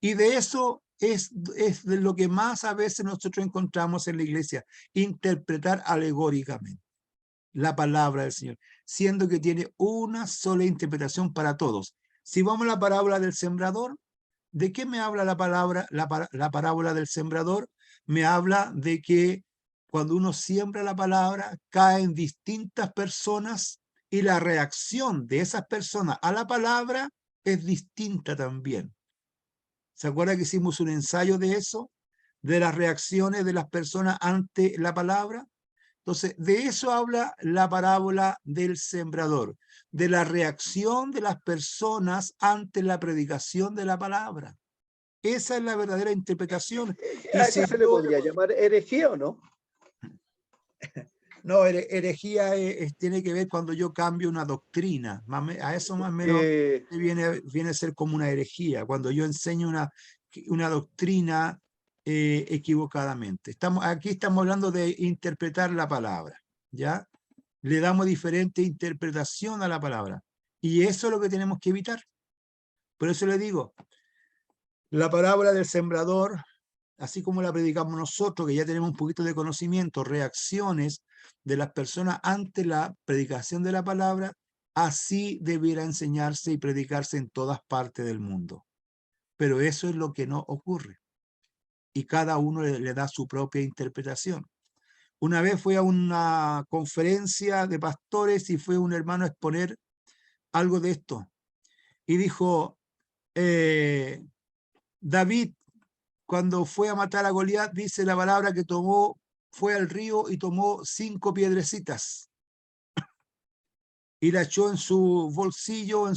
Y de eso es de lo que más a veces nosotros encontramos en la iglesia, interpretar alegóricamente la palabra del Señor, siendo que tiene una sola interpretación para todos. Si vamos a la parábola del sembrador, ¿de qué me habla la parábola del sembrador? Me habla de que cuando uno siembra la palabra, caen distintas personas y la reacción de esas personas a la palabra es distinta también. ¿Se acuerda que hicimos un ensayo de eso? De las reacciones de las personas ante la palabra. Entonces, de eso habla la parábola del sembrador, de la reacción de las personas ante la predicación de la palabra. Esa es la verdadera interpretación. ¿A eso se le podría llamar herejía o no? No, herejía tiene que ver cuando yo cambio una doctrina. A eso más o menos viene a ser como una herejía, cuando yo enseño una doctrina equivocadamente. Aquí estamos hablando de interpretar la palabra, ¿ya? Le damos diferente interpretación a la palabra. Y eso es lo que tenemos que evitar. Por eso le digo, la parábola del sembrador, así como la predicamos nosotros, que ya tenemos un poquito de conocimiento, reacciones de las personas ante la predicación de la palabra, así debiera enseñarse y predicarse en todas partes del mundo. Pero eso es lo que no ocurre. Y cada uno le da su propia interpretación. Una vez fui a una conferencia de pastores y fue un hermano a exponer algo de esto. Y dijo, David, cuando fue a matar a Goliat, dice la palabra que fue al río y tomó 5 piedrecitas y la echó en su bolsito,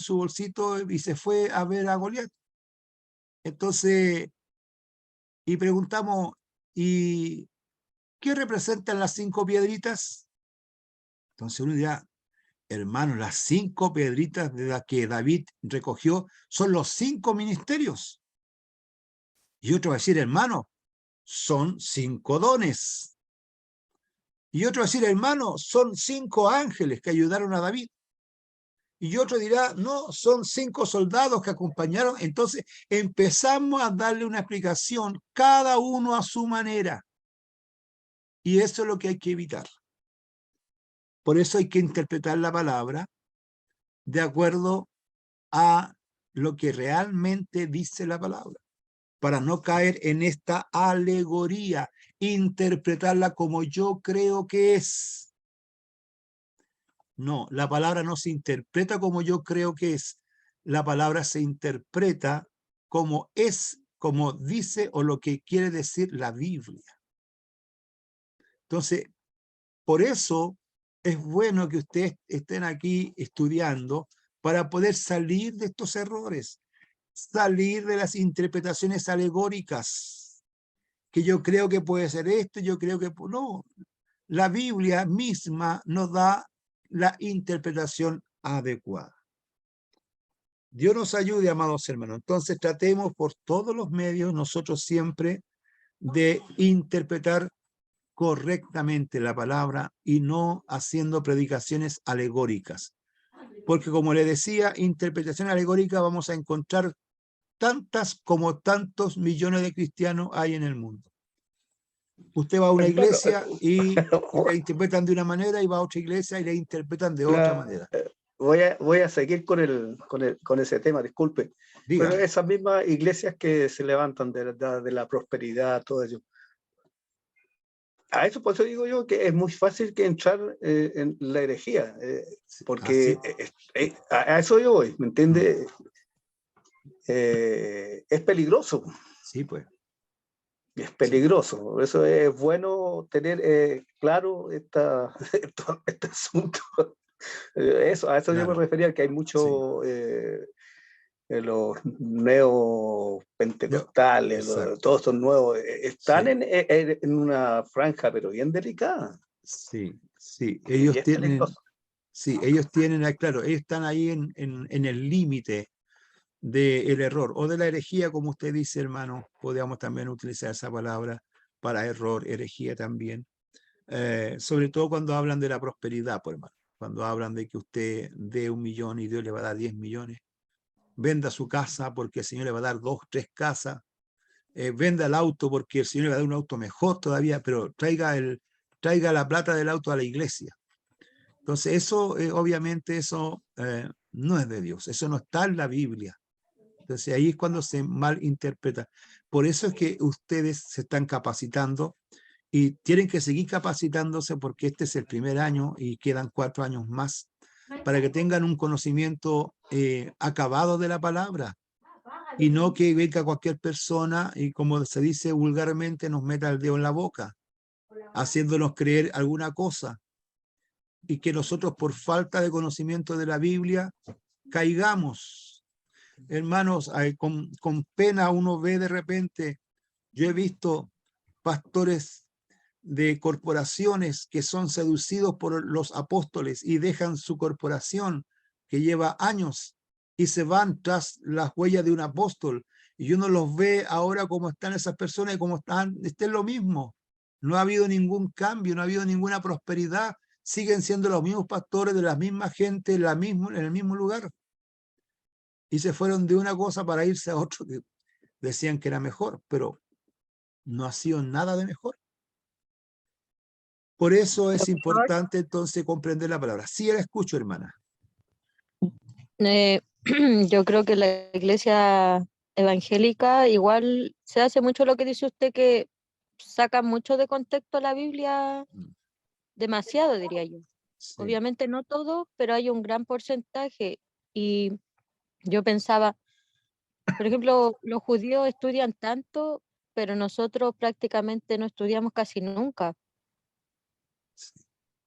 y se fue a ver a Goliat. Entonces, y preguntamos, ¿y qué representan las 5 piedritas? Entonces uno dirá, hermano, las 5 piedritas de las que David recogió son los 5 ministerios. Y otro va a decir, hermano, son 5 dones. Y otro va a decir, hermano, son 5 ángeles que ayudaron a David. Y otro dirá, no, son 5 soldados que acompañaron. Entonces empezamos a darle una explicación, cada uno a su manera. Y eso es lo que hay que evitar. Por eso hay que interpretar la palabra de acuerdo a lo que realmente dice la palabra, para no caer en esta alegoría, interpretarla como yo creo que es. No, la palabra no se interpreta como yo creo que es. La palabra se interpreta como es, como dice o lo que quiere decir la Biblia. Entonces, por eso es bueno que ustedes estén aquí estudiando para poder salir de estos errores, salir de las interpretaciones alegóricas, que yo creo que puede ser esto, yo creo que no. La Biblia misma nos da la interpretación adecuada. Dios nos ayude, amados hermanos. Entonces tratemos por todos los medios nosotros siempre de interpretar correctamente la palabra y no haciendo predicaciones alegóricas. Porque como le decía, interpretación alegórica vamos a encontrar tantas como tantos millones de cristianos hay en el mundo. Usted va a una iglesia y la interpretan de una manera y va a otra iglesia y la interpretan de otra manera. Voy a seguir con ese tema, disculpe. Diga. Pero esas mismas iglesias que se levantan de la prosperidad, todo eso. A eso por eso digo yo que es muy fácil que entrar en la herejía, porque a eso yo voy, ¿me entiende? Es peligroso. Sí, pues. Es peligroso, por eso es bueno tener claro este asunto. A eso yo me refería, que hay mucho los neopentecostales, todos estos nuevos, están en una franja, pero bien delicada. Sí, sí, ellos tienen, claro, ellos están ahí en el límite del error o de la herejía, como usted dice, hermano. Podríamos también utilizar esa palabra para error, herejía también. Sobre todo cuando hablan de la prosperidad, pues, hermano. Cuando hablan de que usted dé 1 millón y Dios le va a dar 10 millones. venda su casa porque el Señor le va a dar 2, 3 casas, venda el auto porque el Señor le va a dar un auto mejor todavía, pero traiga la plata del auto a la iglesia. Entonces eso, obviamente, eso no es de Dios, eso no está en la Biblia. Entonces ahí es cuando se malinterpreta. Por eso es que ustedes se están capacitando y tienen que seguir capacitándose porque este es el primer año y quedan 4 años más para que tengan un conocimiento acabado de la palabra y no que venga cualquier persona y, como se dice vulgarmente, nos meta el dedo en la boca, haciéndonos creer alguna cosa y que nosotros, por falta de conocimiento de la Biblia, caigamos. Hermanos, con pena uno ve de repente, yo he visto pastores de corporaciones que son seducidos por los apóstoles y dejan su corporación que lleva años y se van tras las huellas de un apóstol, y uno los ve ahora como están esas personas y como están lo mismo. No ha habido ningún cambio, no ha habido ninguna prosperidad, siguen siendo los mismos pastores de la misma gente en el mismo lugar, y se fueron de una cosa para irse a otro que decían que era mejor, pero no ha sido nada de mejor. Por eso es importante entonces comprender la palabra. Sí, la escucho, hermana. Yo creo que la iglesia evangélica igual se hace mucho lo que dice usted, que saca mucho de contexto la Biblia, demasiado diría yo. Sí. Obviamente no todo, pero hay un gran porcentaje. Y yo pensaba, por ejemplo, los judíos estudian tanto, pero nosotros prácticamente no estudiamos casi nunca. Sí.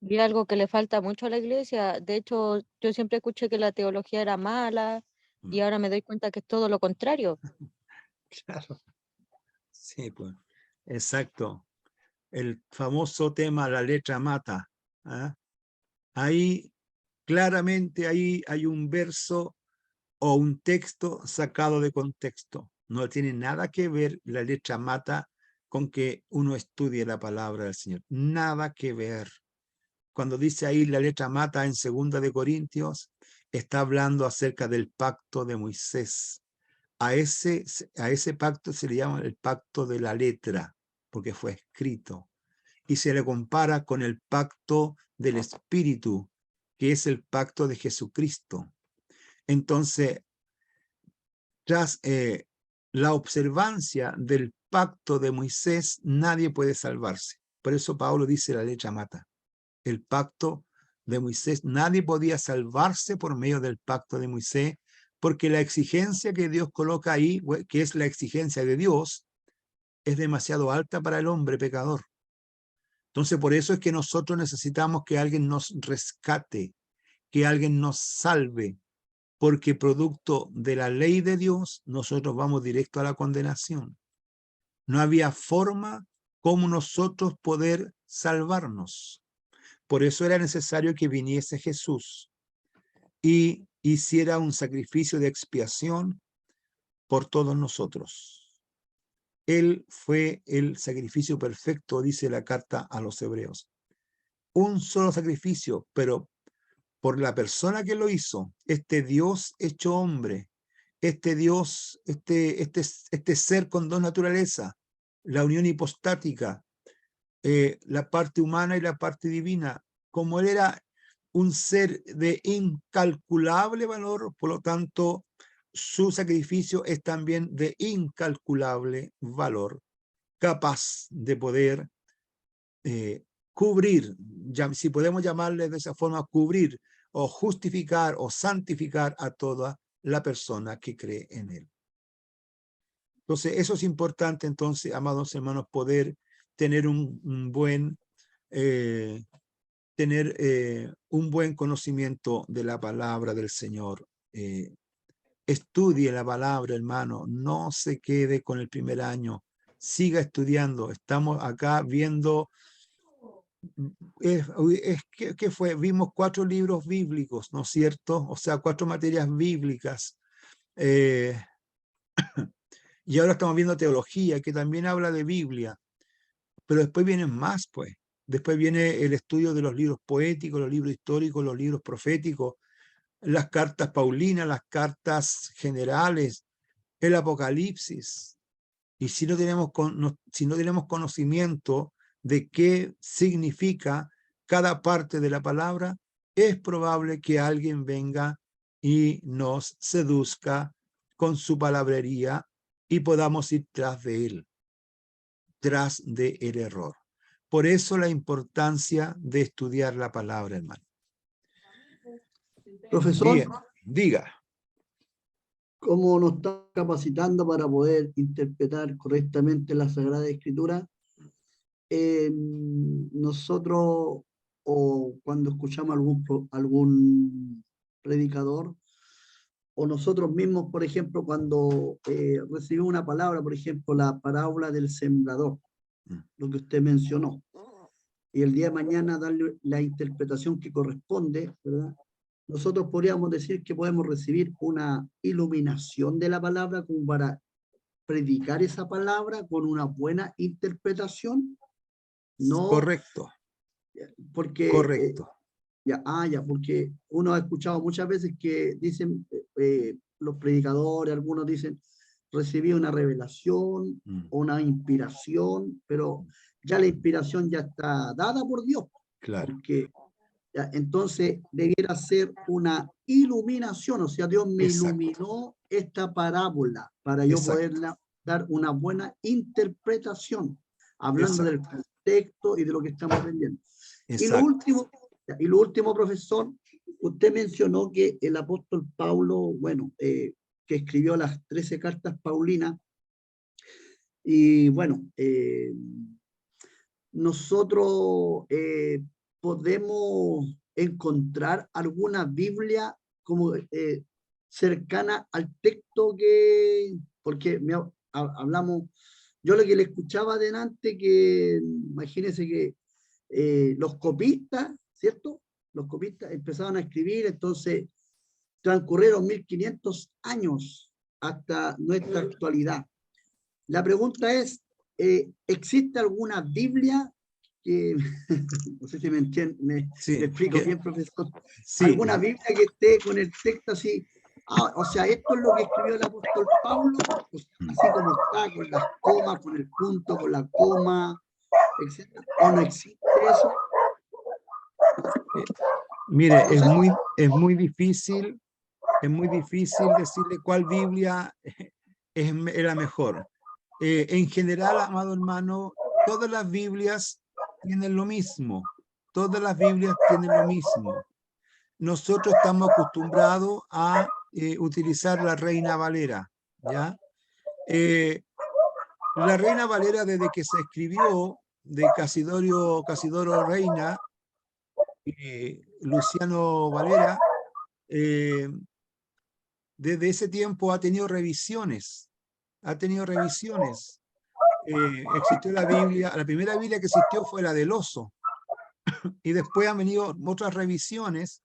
Y es algo que le falta mucho a la iglesia. De hecho, yo siempre escuché que la teología era mala y ahora me doy cuenta que es todo lo contrario. Claro. Sí, pues. Exacto. El famoso tema, la letra mata. ¿Ah? Ahí, claramente, ahí hay un verso o un texto sacado de contexto. No tiene nada que ver la letra mata con que uno estudie la palabra del Señor. Nada que ver. Cuando dice ahí la letra mata en 2 de Corintios, está hablando acerca del pacto de Moisés. A ese pacto se le llama el pacto de la letra, porque fue escrito. Y se le compara con el pacto del Espíritu, que es el pacto de Jesucristo. Entonces, tras la observancia del pacto de Moisés, nadie puede salvarse. Por eso Pablo dice la letra mata. El pacto de Moisés, nadie podía salvarse por medio del pacto de Moisés, porque la exigencia que Dios coloca ahí, que es la exigencia de Dios, es demasiado alta para el hombre pecador. Entonces, por eso es que nosotros necesitamos que alguien nos rescate, que alguien nos salve, porque producto de la ley de Dios, nosotros vamos directo a la condenación. No había forma como nosotros poder salvarnos. Por eso era necesario que viniese Jesús y hiciera un sacrificio de expiación por todos nosotros. Él fue el sacrificio perfecto, dice la carta a los Hebreos. Un solo sacrificio, pero por la persona que lo hizo, este Dios hecho hombre, este Dios, este ser con 2 naturalezas, la unión hipostática, la parte humana y la parte divina. Como él era un ser de incalculable valor, por lo tanto, su sacrificio es también de incalculable valor, capaz de poder cubrir, si podemos llamarle de esa forma, cubrir o justificar o santificar a toda la persona que cree en él. Entonces, eso es importante, entonces, amados hermanos, poder tener un buen conocimiento de la palabra del Señor. Estudie la palabra, hermano, no se quede con el primer año, siga estudiando. Estamos acá viendo, ¿qué fue? Vimos 4 libros bíblicos, ¿no es cierto? O sea, 4 materias bíblicas. Y ahora estamos viendo teología, que también habla de Biblia, pero después vienen más, pues. Después viene el estudio de los libros poéticos, los libros históricos, los libros proféticos. las cartas paulinas, las cartas generales, el Apocalipsis. Y si no tenemos conocimiento de qué significa cada parte de la palabra, es probable que alguien venga y nos seduzca con su palabrería y podamos ir tras de él, tras del error. Por eso la importancia de estudiar la palabra, hermano. Profesor, Bien, diga. ¿cómo nos está capacitando para poder interpretar correctamente la Sagrada Escritura? Nosotros, o cuando escuchamos algún predicador, o nosotros mismos, por ejemplo, cuando recibimos una palabra, por ejemplo, la parábola del sembrador, lo que usted mencionó, y el día de mañana darle la interpretación que corresponde, ¿verdad? Nosotros podríamos decir que podemos recibir una iluminación de la palabra como para predicar esa palabra con una buena interpretación. No, Correcto, porque correcto. porque uno ha escuchado muchas veces que dicen los predicadores, algunos dicen recibí una revelación, una inspiración, pero ya la inspiración ya está dada por Dios, Claro, porque entonces debiera ser una iluminación, o sea, Dios me exacto, iluminó esta parábola para yo exacto, poderla dar una buena interpretación, hablando del exacto, contexto y de lo que estamos aprendiendo. Y lo exacto. último, profesor, usted mencionó que el apóstol Pablo, bueno, que escribió las 13 cartas paulinas, y bueno, nosotros podemos encontrar alguna Biblia como cercana al texto que, porque hablamos, yo lo que le escuchaba adelante, que imagínense que los copistas, ¿cierto? Los copistas empezaban a escribir, entonces transcurrieron 1500 años hasta nuestra actualidad. La pregunta es, ¿existe alguna Biblia que, no sé si me entiende, me explico bien, profesor? Sí, ¿Alguna Biblia que esté con el texto así? O sea, esto es lo que escribió el apóstol Pablo, pues, así como está, con las comas, con el punto, con la coma, etc. ¿O no existe eso? mire, es muy difícil decirle cuál Biblia es la mejor. En general, amado hermano, todas las Biblias tienen lo mismo. Todas las Biblias tienen lo mismo. Nosotros estamos acostumbrados a utilizar la Reina Valera, ¿ya? La Reina Valera, desde que se escribió, de Casidoro Reina, Luciano Valera, desde ese tiempo ha tenido revisiones. Existió la Biblia, la primera Biblia que existió fue la del oso, y después han venido otras revisiones.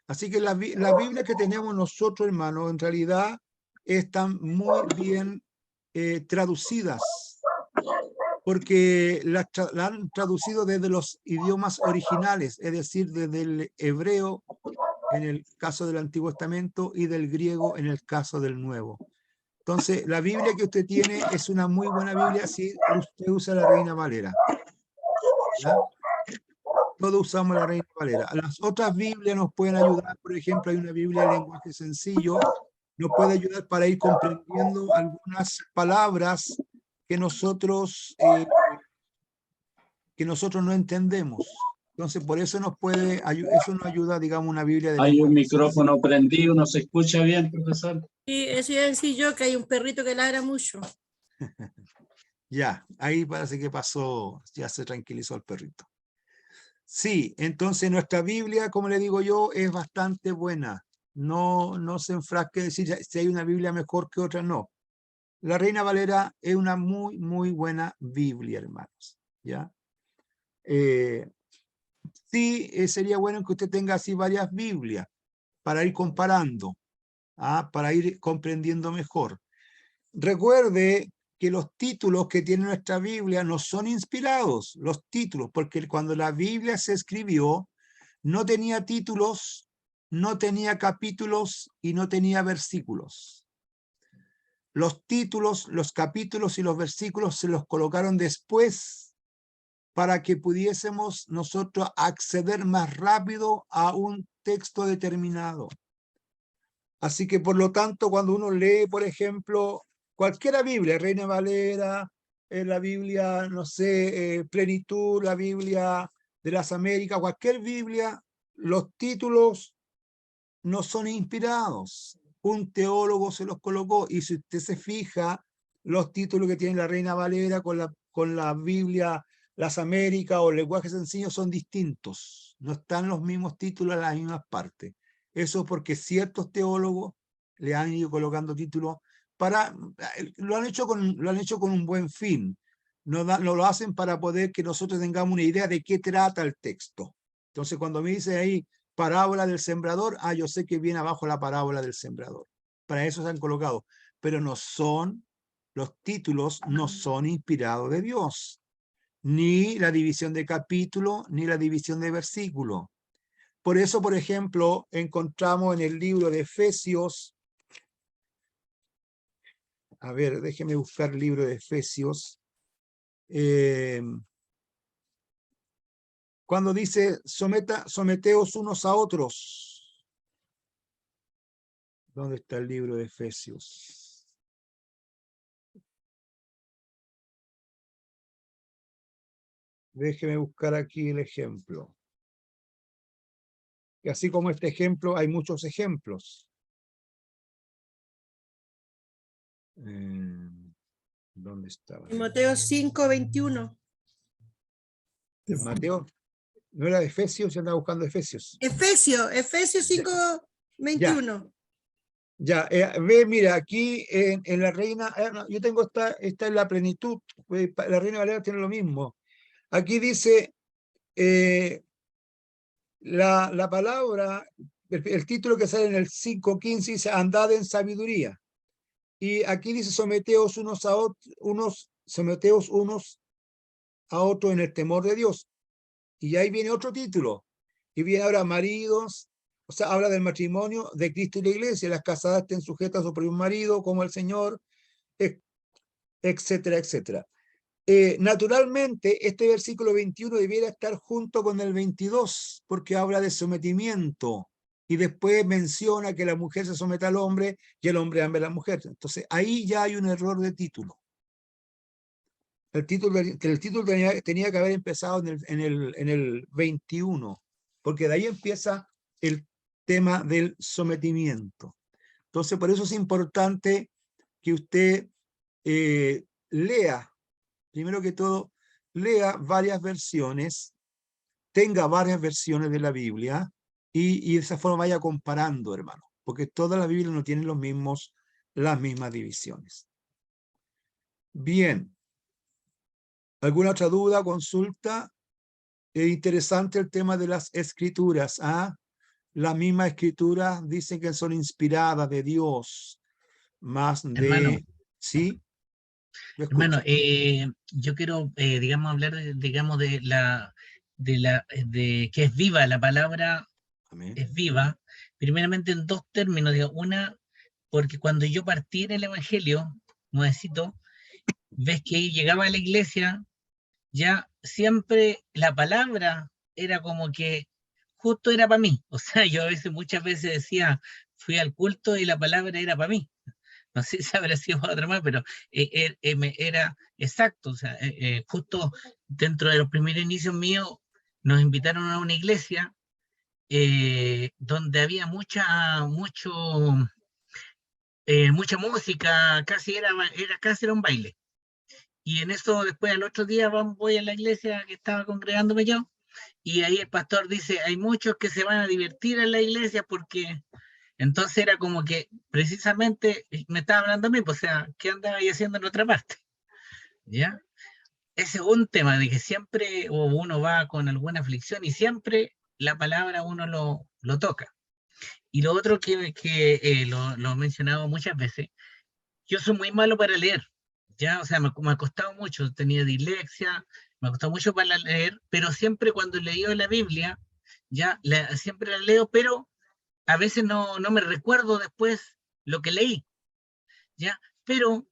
Así que la Biblia que tenemos nosotros, hermanos, en realidad están muy bien traducidas, porque la han traducido desde los idiomas originales, es decir, desde el hebreo en el caso del Antiguo Testamento y del griego en el caso del Nuevo. Entonces, la Biblia que usted tiene es una muy buena Biblia si usted usa la Reina Valera, ¿ya? Todos usamos la Reina Valera. Las otras Biblias nos pueden ayudar, por ejemplo, hay una Biblia de lenguaje sencillo, nos puede ayudar para ir comprendiendo algunas palabras que nosotros no entendemos. Entonces, por eso nos ayuda, digamos, una Biblia de Hay un lenguaje micrófono sencillo. prendido, no se escucha bien, profesor. Sí, eso iba a decir yo, que hay un perrito que ladra mucho. Ya, ahí parece que pasó, ya se tranquilizó el perrito. Sí, entonces nuestra Biblia, como le digo yo, es bastante buena. No se enfrasque de decir si hay una Biblia mejor que otra, no. La Reina Valera es una muy, muy buena Biblia, hermanos. ¿Ya? Sí, sería bueno que usted tenga así varias Biblias para ir comparando, para ir comprendiendo mejor. Recuerde que los títulos que tiene nuestra Biblia no son inspirados, los títulos, porque cuando la Biblia se escribió, no tenía títulos no tenía capítulos y no tenía versículos. Los títulos, los capítulos y los versículos se los colocaron después para que pudiésemos nosotros acceder más rápido a un texto determinado. Así que, por lo tanto, cuando uno lee, por ejemplo, cualquiera Biblia, Reina Valera, la Biblia, no sé, Plenitud, la Biblia de las Américas, cualquier Biblia, los títulos no son inspirados. Un teólogo se los colocó, y si usted se fija, los títulos que tiene la Reina Valera con la Biblia, las Américas o el lenguaje sencillo son distintos. No están los mismos títulos en las mismas partes. Eso porque ciertos teólogos le han ido colocando títulos lo han hecho con un buen fin. No lo hacen para poder que nosotros tengamos una idea de qué trata el texto. Entonces, cuando me dice ahí parábola del sembrador, yo sé que viene abajo la parábola del sembrador. Para eso se han colocado. Pero los títulos no son inspirados de Dios. Ni la división de capítulo, ni la división de versículo. Por eso, por ejemplo, encontramos en el libro de Efesios, a ver, déjeme buscar el libro de Efesios, cuando dice, someteos unos a otros. ¿Dónde está el libro de Efesios? Déjeme buscar aquí el ejemplo. Y así como este ejemplo, hay muchos ejemplos. ¿Dónde estaba? Timoteo 5:21. Mateo, ¿no era de Efesios? Yo andaba buscando Efesios. Efesios 5:21. Ya, ve, mira, aquí en la Reina, no, yo tengo esta es la Plenitud, la Reina Valera tiene lo mismo. Aquí dice, la palabra, el título que sale en el 5:15 dice, andad en sabiduría. Y aquí dice, someteos unos a otros en el temor de Dios. Y ahí viene otro título. Y viene ahora maridos, o sea, habla del matrimonio de Cristo y la iglesia. Las casadas estén sujetas a su propio marido, como el Señor, etcétera, etcétera. Naturalmente, este versículo 21 debiera estar junto con el 22, porque habla de sometimiento. Y después menciona que la mujer se someta al hombre y el hombre ame a la mujer. Entonces, ahí ya hay un error de título. El título tenía que haber empezado en el 21, porque de ahí empieza el tema del sometimiento. Entonces, por eso es importante que usted lea, primero que todo, lea varias versiones, tenga varias versiones de la Biblia y de esa forma vaya comparando, hermano, porque todas las Biblias no tienen las mismas divisiones. Bien. ¿Alguna otra duda, consulta? Es interesante el tema de las escrituras. Las mismas escrituras dicen que son inspiradas de Dios, más de... Hermano, ¿Sí? hermano, yo quiero, digamos, hablar digamos, de que es viva, la palabra Amén. es viva, primeramente en dos términos, digo, una, porque cuando yo partí en el Evangelio, nuevecito, ves que llegaba a la iglesia, ya siempre la palabra era como que justo era para mí. O sea, yo muchas veces decía, fui al culto y la palabra era para mí. No sé si habrá sido para otra más, pero era exacto. O sea, justo dentro de los primeros inicios míos, nos invitaron a una iglesia donde había mucha música, casi era un baile. Y en eso después al otro día voy a la iglesia que estaba congregándome yo, y ahí el pastor dice, hay muchos que se van a divertir en la iglesia porque... Entonces era como que precisamente me estaba hablando a mí, pues, o sea, ¿qué andaba ahí haciendo en otra parte? ¿Ya? Ese es un tema de que siempre uno va con alguna aflicción y siempre la palabra uno lo toca. Y lo otro que lo he mencionado muchas veces, yo soy muy malo para leer, ¿ya? O sea, me ha costado mucho, tenía dislexia, me ha costado mucho para leer, pero siempre cuando he leído la Biblia, ya siempre la leo, pero a veces no me recuerdo después lo que leí, ¿ya? Pero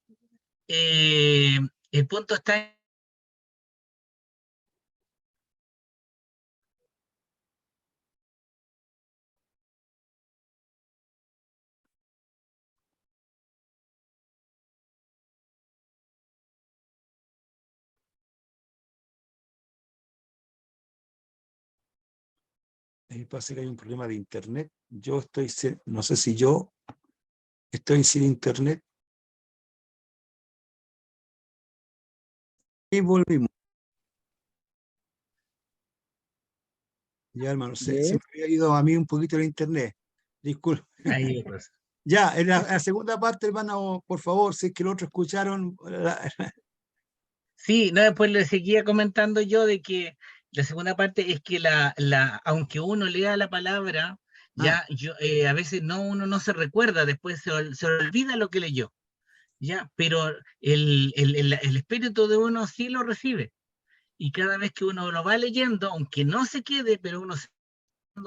el punto está en Parece que hay un problema de internet. Yo estoy, no sé si yo estoy sin internet. Y volvimos. Ya, hermano, se Bien. me había ido a mí un poquito el internet. Disculpe. ahí, pues. Ya, en la segunda parte, hermano, por favor, si es que los otros escucharon. Sí, no, después le seguía comentando yo de que la segunda parte es que aunque uno lea la palabra, ya yo a veces uno no se recuerda, después se olvida lo que leyó, ya, pero el espíritu de uno sí lo recibe. Y cada vez que uno lo va leyendo, aunque no se quede, pero uno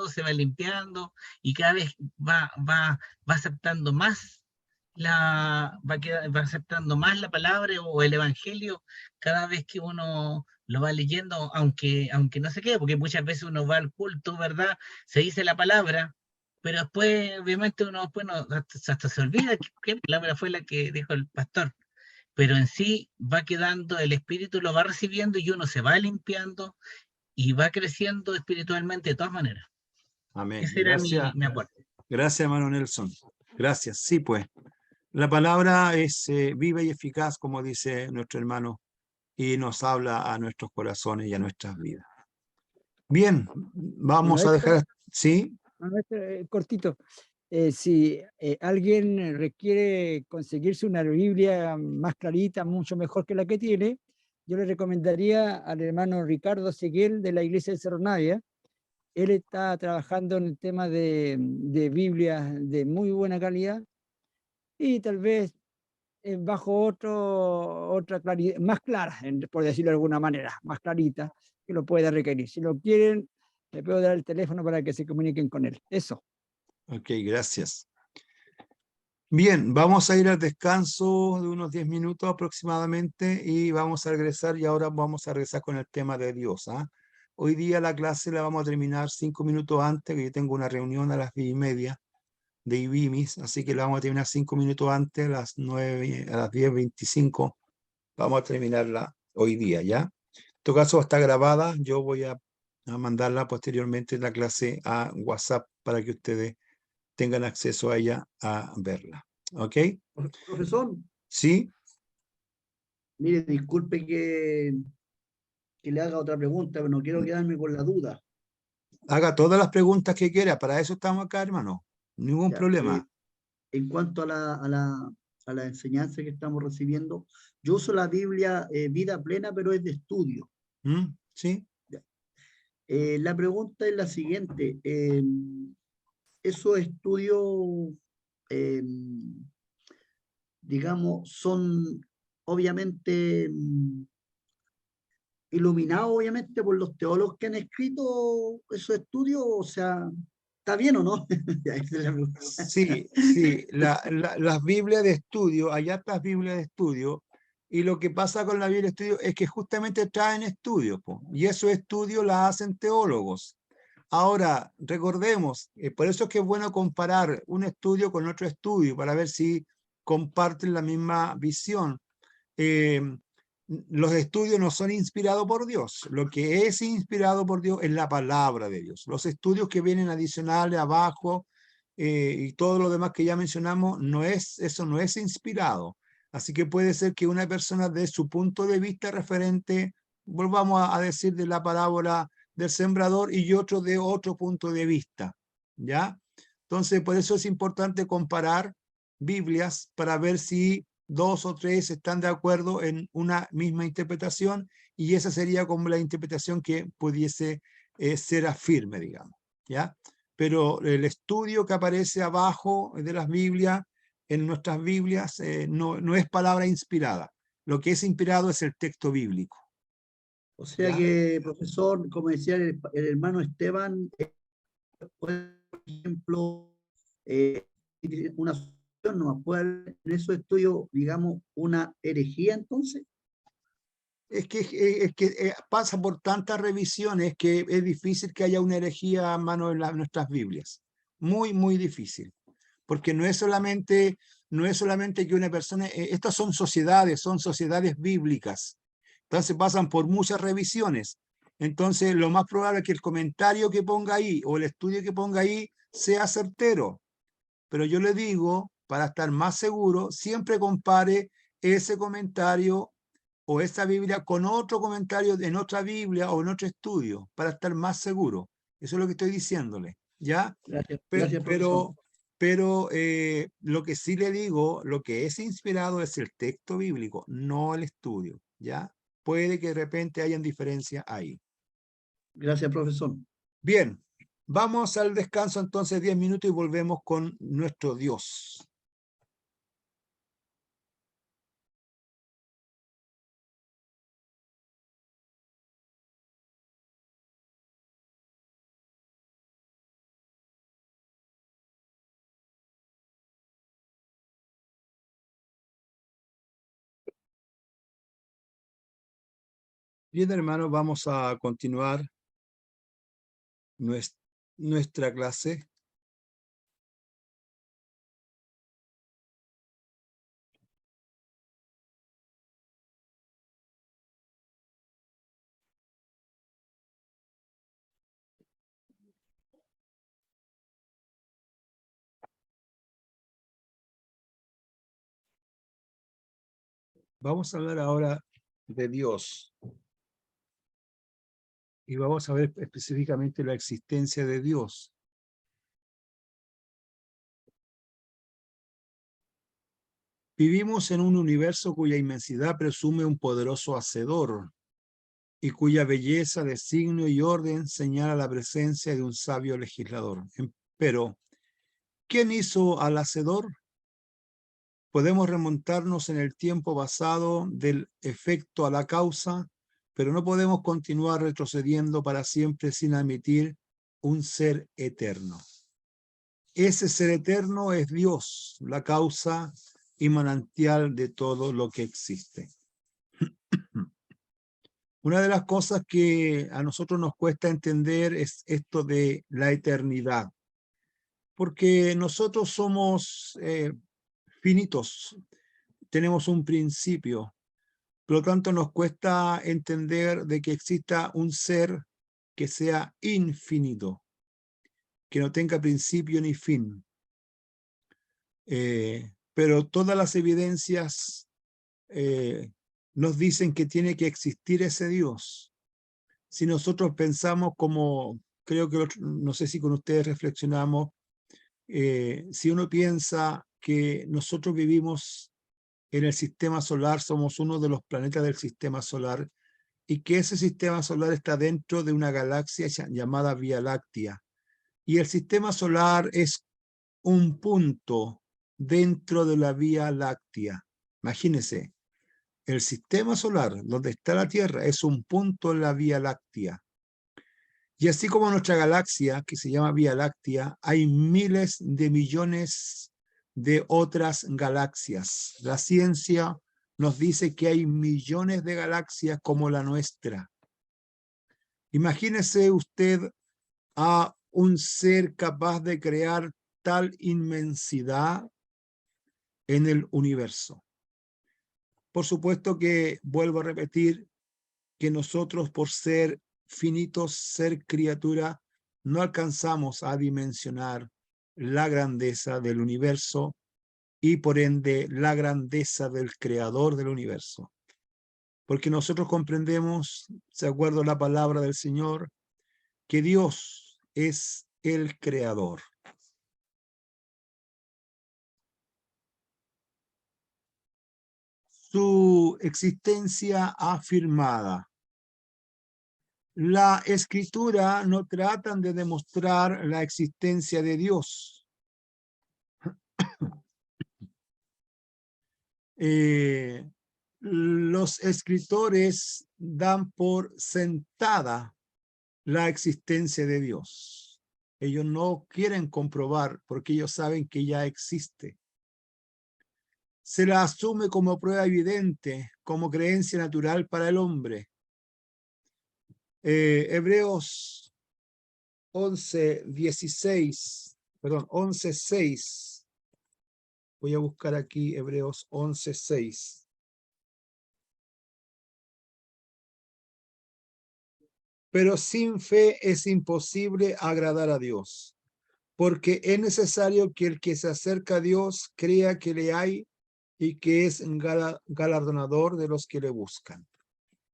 se va limpiando y cada vez va aceptando más va aceptando más la palabra o el evangelio cada vez que uno lo va leyendo, aunque no se quede, porque muchas veces uno va al culto, ¿verdad? Se dice la palabra, pero después, obviamente, uno después hasta se olvida qué palabra fue la que dijo el pastor. Pero en sí va quedando, el espíritu lo va recibiendo y uno se va limpiando y va creciendo espiritualmente de todas maneras. Amén. Ese era Gracias. mi aporte. Gracias, hermano Nelson. Gracias. Sí, pues. La palabra es viva y eficaz, como dice nuestro hermano, y nos habla a nuestros corazones y a nuestras vidas. Bien, vamos Bueno, a dejar. ¿Sí? cortito. Si alguien requiere conseguirse una Biblia más clarita, mucho mejor que la que tiene, yo le recomendaría al hermano Ricardo Seguel de la iglesia de Cerro Navia. Él está trabajando en el tema de Biblias de muy buena calidad y tal vez bajo otra claridad, más clara, por decirlo de alguna manera, más clarita, que lo pueda requerir. Si lo quieren, le puedo dar el teléfono para que se comuniquen con él. Eso. Ok, gracias. Bien, vamos a ir al descanso de unos 10 minutos aproximadamente y vamos a regresar y ahora vamos a regresar con el tema de Dios. Hoy día la clase la vamos a terminar 5 minutos antes, que yo tengo una reunión a las 10:30 de IBIMIS, así que la vamos a terminar 5 minutos antes, a las 9, a las 10:25, vamos a terminarla hoy día, ¿ya? En todo caso está grabada, yo voy a mandarla posteriormente la clase a WhatsApp para que ustedes tengan acceso a ella a verla. ¿Ok? Profesor, Sí, mire, disculpe que le haga otra pregunta, pero no quiero quedarme con la duda. haga todas las preguntas que quiera, para eso estamos acá, hermano. Ningún Ya, problema. en cuanto a la enseñanza que estamos recibiendo, yo uso la Biblia Vida Plena, pero es de estudio. Sí. La pregunta es la siguiente. Esos estudios, digamos, son obviamente iluminados, obviamente, por los teólogos que han escrito esos estudios, o sea, ¿está bien o no? Esa es la pregunta. Sí, sí, las Biblias de estudio, hay hartas Biblias de estudio, y lo que pasa con la Biblia de estudio es que justamente traen estudios, y esos estudios las hacen teólogos. Ahora, recordemos, por eso es que es bueno comparar un estudio con otro estudio, para ver si comparten la misma visión. Los estudios no son inspirados por Dios. Lo que es inspirado por Dios es la palabra de Dios. Los estudios que vienen adicionales abajo y todo lo demás que ya mencionamos, eso no es inspirado. Así que puede ser que una persona de su punto de vista referente, volvamos a decir de la parábola del sembrador, y otro de otro punto de vista, ¿ya? Entonces, por eso es importante comparar Biblias para ver si 2 o 3 están de acuerdo en una misma interpretación, y esa sería como la interpretación que pudiese ser firme, digamos, ¿ya? Pero el estudio que aparece abajo de las Biblias, en nuestras Biblias, no es palabra inspirada. Lo que es inspirado es el texto bíblico. O sea ¿Ya? que, profesor, como decía el hermano Esteban, por ejemplo, una solución, ¿no puede haber en esos estudios, digamos, una herejía entonces? Es que pasa por tantas revisiones que es difícil que haya una herejía a mano en nuestras Biblias. Muy, muy difícil. Porque no es solamente que una persona, estas son sociedades bíblicas. Entonces pasan por muchas revisiones. Entonces lo más probable es que el comentario que ponga ahí o el estudio que ponga ahí sea certero. Pero yo le digo, para estar más seguro, siempre compare ese comentario o esa Biblia con otro comentario en otra Biblia o en otro estudio, para estar más seguro. Eso es lo que estoy diciéndole, ¿ya? Gracias, Pero, gracias, profesor. lo que sí le digo, lo que es inspirado es el texto bíblico, no el estudio, ¿ya? Puede que de repente hayan diferencias ahí. Gracias, profesor. Bien, vamos al descanso entonces 10 minutos y volvemos con nuestro Dios. Bien, hermanos, vamos a continuar nuestra clase. Vamos a hablar ahora de Dios. Y vamos a ver específicamente la existencia de Dios. Vivimos en un universo cuya inmensidad presume un poderoso hacedor y cuya belleza, designio y orden señala la presencia de un sabio legislador. Pero, ¿quién hizo al hacedor? Podemos remontarnos en el tiempo basado del efecto a la causa, pero no podemos continuar retrocediendo para siempre sin admitir un ser eterno. Ese ser eterno es Dios, la causa y manantial de todo lo que existe. Una de las cosas que a nosotros nos cuesta entender es esto de la eternidad, porque nosotros somos finitos, tenemos un principio, por lo tanto nos cuesta entender de que exista un ser que sea infinito, que no tenga principio ni fin. Pero todas las evidencias nos dicen que tiene que existir ese Dios. Si nosotros pensamos como, creo que no sé si con ustedes reflexionamos, si uno piensa que nosotros vivimos en el sistema solar, somos uno de los planetas del sistema solar, y que ese sistema solar está dentro de una galaxia llamada Vía Láctea. Y el sistema solar es un punto dentro de la Vía Láctea. Imagínense, el sistema solar, donde está la Tierra, es un punto en la Vía Láctea. Y así como nuestra galaxia, que se llama Vía Láctea, hay miles de millones de otras galaxias. La ciencia nos dice que hay millones de galaxias como la nuestra. Imagínese usted a un ser capaz de crear tal inmensidad en el universo. Por supuesto que vuelvo a repetir que nosotros, por ser finitos, ser criatura, no alcanzamos a dimensionar la grandeza del universo y por ende la grandeza del creador del universo. Porque nosotros comprendemos, de acuerdo a la palabra del Señor, que Dios es el creador. Su existencia afirmada. La escritura no tratan de demostrar la existencia de Dios. Los escritores dan por sentada la existencia de Dios. Ellos no quieren comprobar porque ellos saben que ya existe. Se la asume como prueba evidente, como creencia natural para el hombre. Hebreos 11:6. Voy a buscar aquí Hebreos 11:6. Pero sin fe es imposible agradar a Dios, porque es necesario que el que se acerca a Dios crea que le hay y que es galardonador de los que le buscan.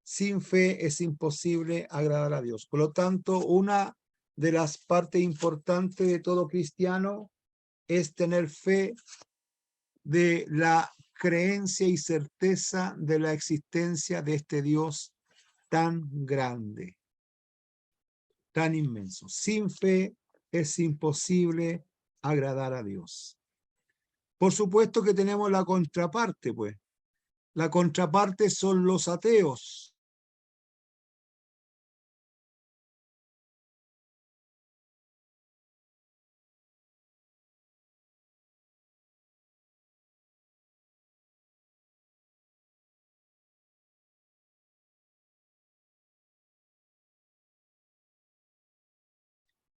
Sin fe es imposible agradar a Dios. Por lo tanto, una de las partes importantes de todo cristiano es tener fe de la creencia y certeza de la existencia de este Dios tan grande, tan inmenso. Sin fe es imposible agradar a Dios. Por supuesto que tenemos la contraparte, pues. La contraparte son los ateos.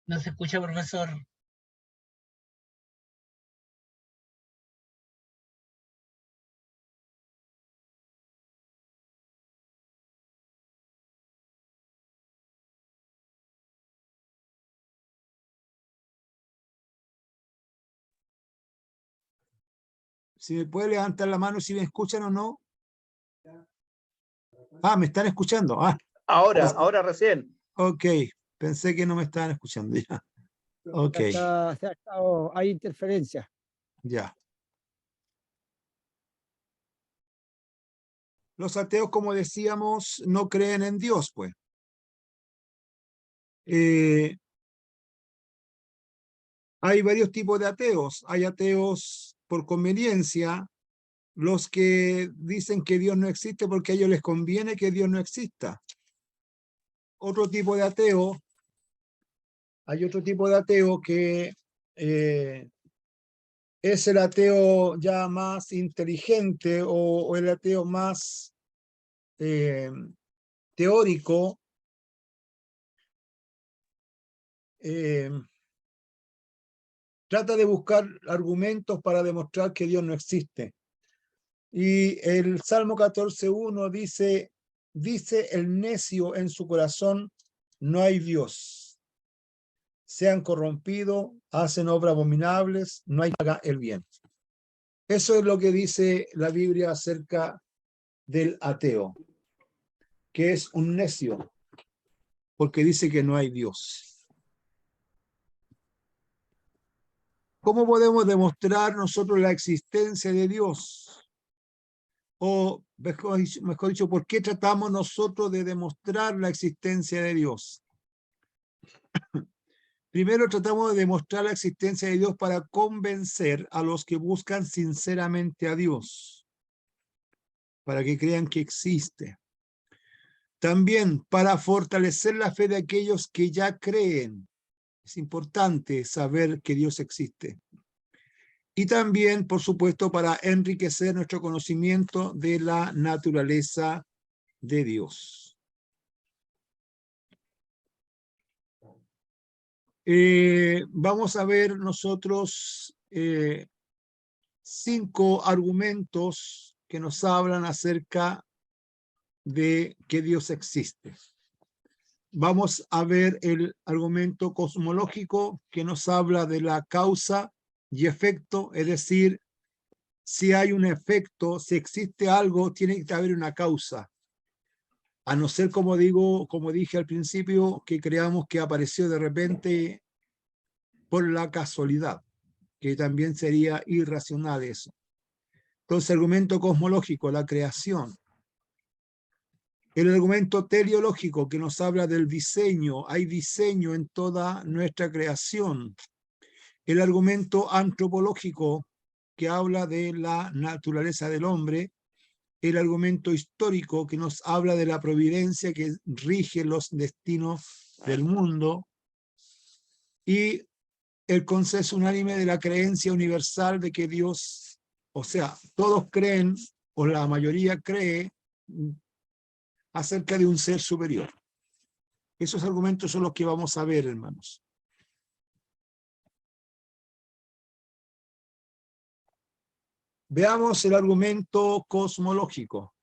No se escucha, profesor. Si me puede levantar la mano si me escuchan o no. Ah, me están escuchando. Ah, Ahora recién. ok. Pensé que no me estaban escuchando ya. Ok, Hay interferencia. ya. Los ateos, como decíamos, no creen en Dios, pues. Hay varios tipos de ateos. Hay ateos por conveniencia, los que dicen que Dios no existe porque a ellos les conviene que Dios no exista. Otro tipo de ateo, hay otro tipo de ateo que es el ateo ya más inteligente o el ateo más teórico, trata de buscar argumentos para demostrar que Dios no existe. Y el Salmo 14:1 dice el necio en su corazón, no hay Dios. Se han corrompido, hacen obras abominables, no hay que haga el bien. Eso es lo que dice la Biblia acerca del ateo, que es un necio, porque dice que no hay Dios. ¿Cómo podemos demostrar nosotros la existencia de Dios? O mejor dicho, ¿por qué tratamos nosotros de demostrar la existencia de Dios? Primero tratamos de demostrar la existencia de Dios para convencer a los que buscan sinceramente a Dios, para que crean que existe. También para fortalecer la fe de aquellos que ya creen. Es importante saber que Dios existe. Y también, por supuesto, para enriquecer nuestro conocimiento de la naturaleza de Dios. Vamos a ver nosotros 5 argumentos que nos hablan acerca de que Dios existe. Vamos a ver el argumento cosmológico que nos habla de la causa y efecto, es decir, si hay un efecto, si existe algo, tiene que haber una causa. A no ser, como dije al principio, que creamos que apareció de repente por la casualidad, que también sería irracional eso. Entonces, argumento cosmológico, la creación. El argumento teleológico que nos habla del diseño, hay diseño en toda nuestra creación. El argumento antropológico que habla de la naturaleza del hombre. El argumento histórico que nos habla de la providencia que rige los destinos del mundo. y el consenso unánime de la creencia universal de que Dios, o sea, todos creen, o la mayoría cree, acerca de un ser superior. Esos argumentos son los que vamos a ver, hermanos. Veamos el argumento cosmológico.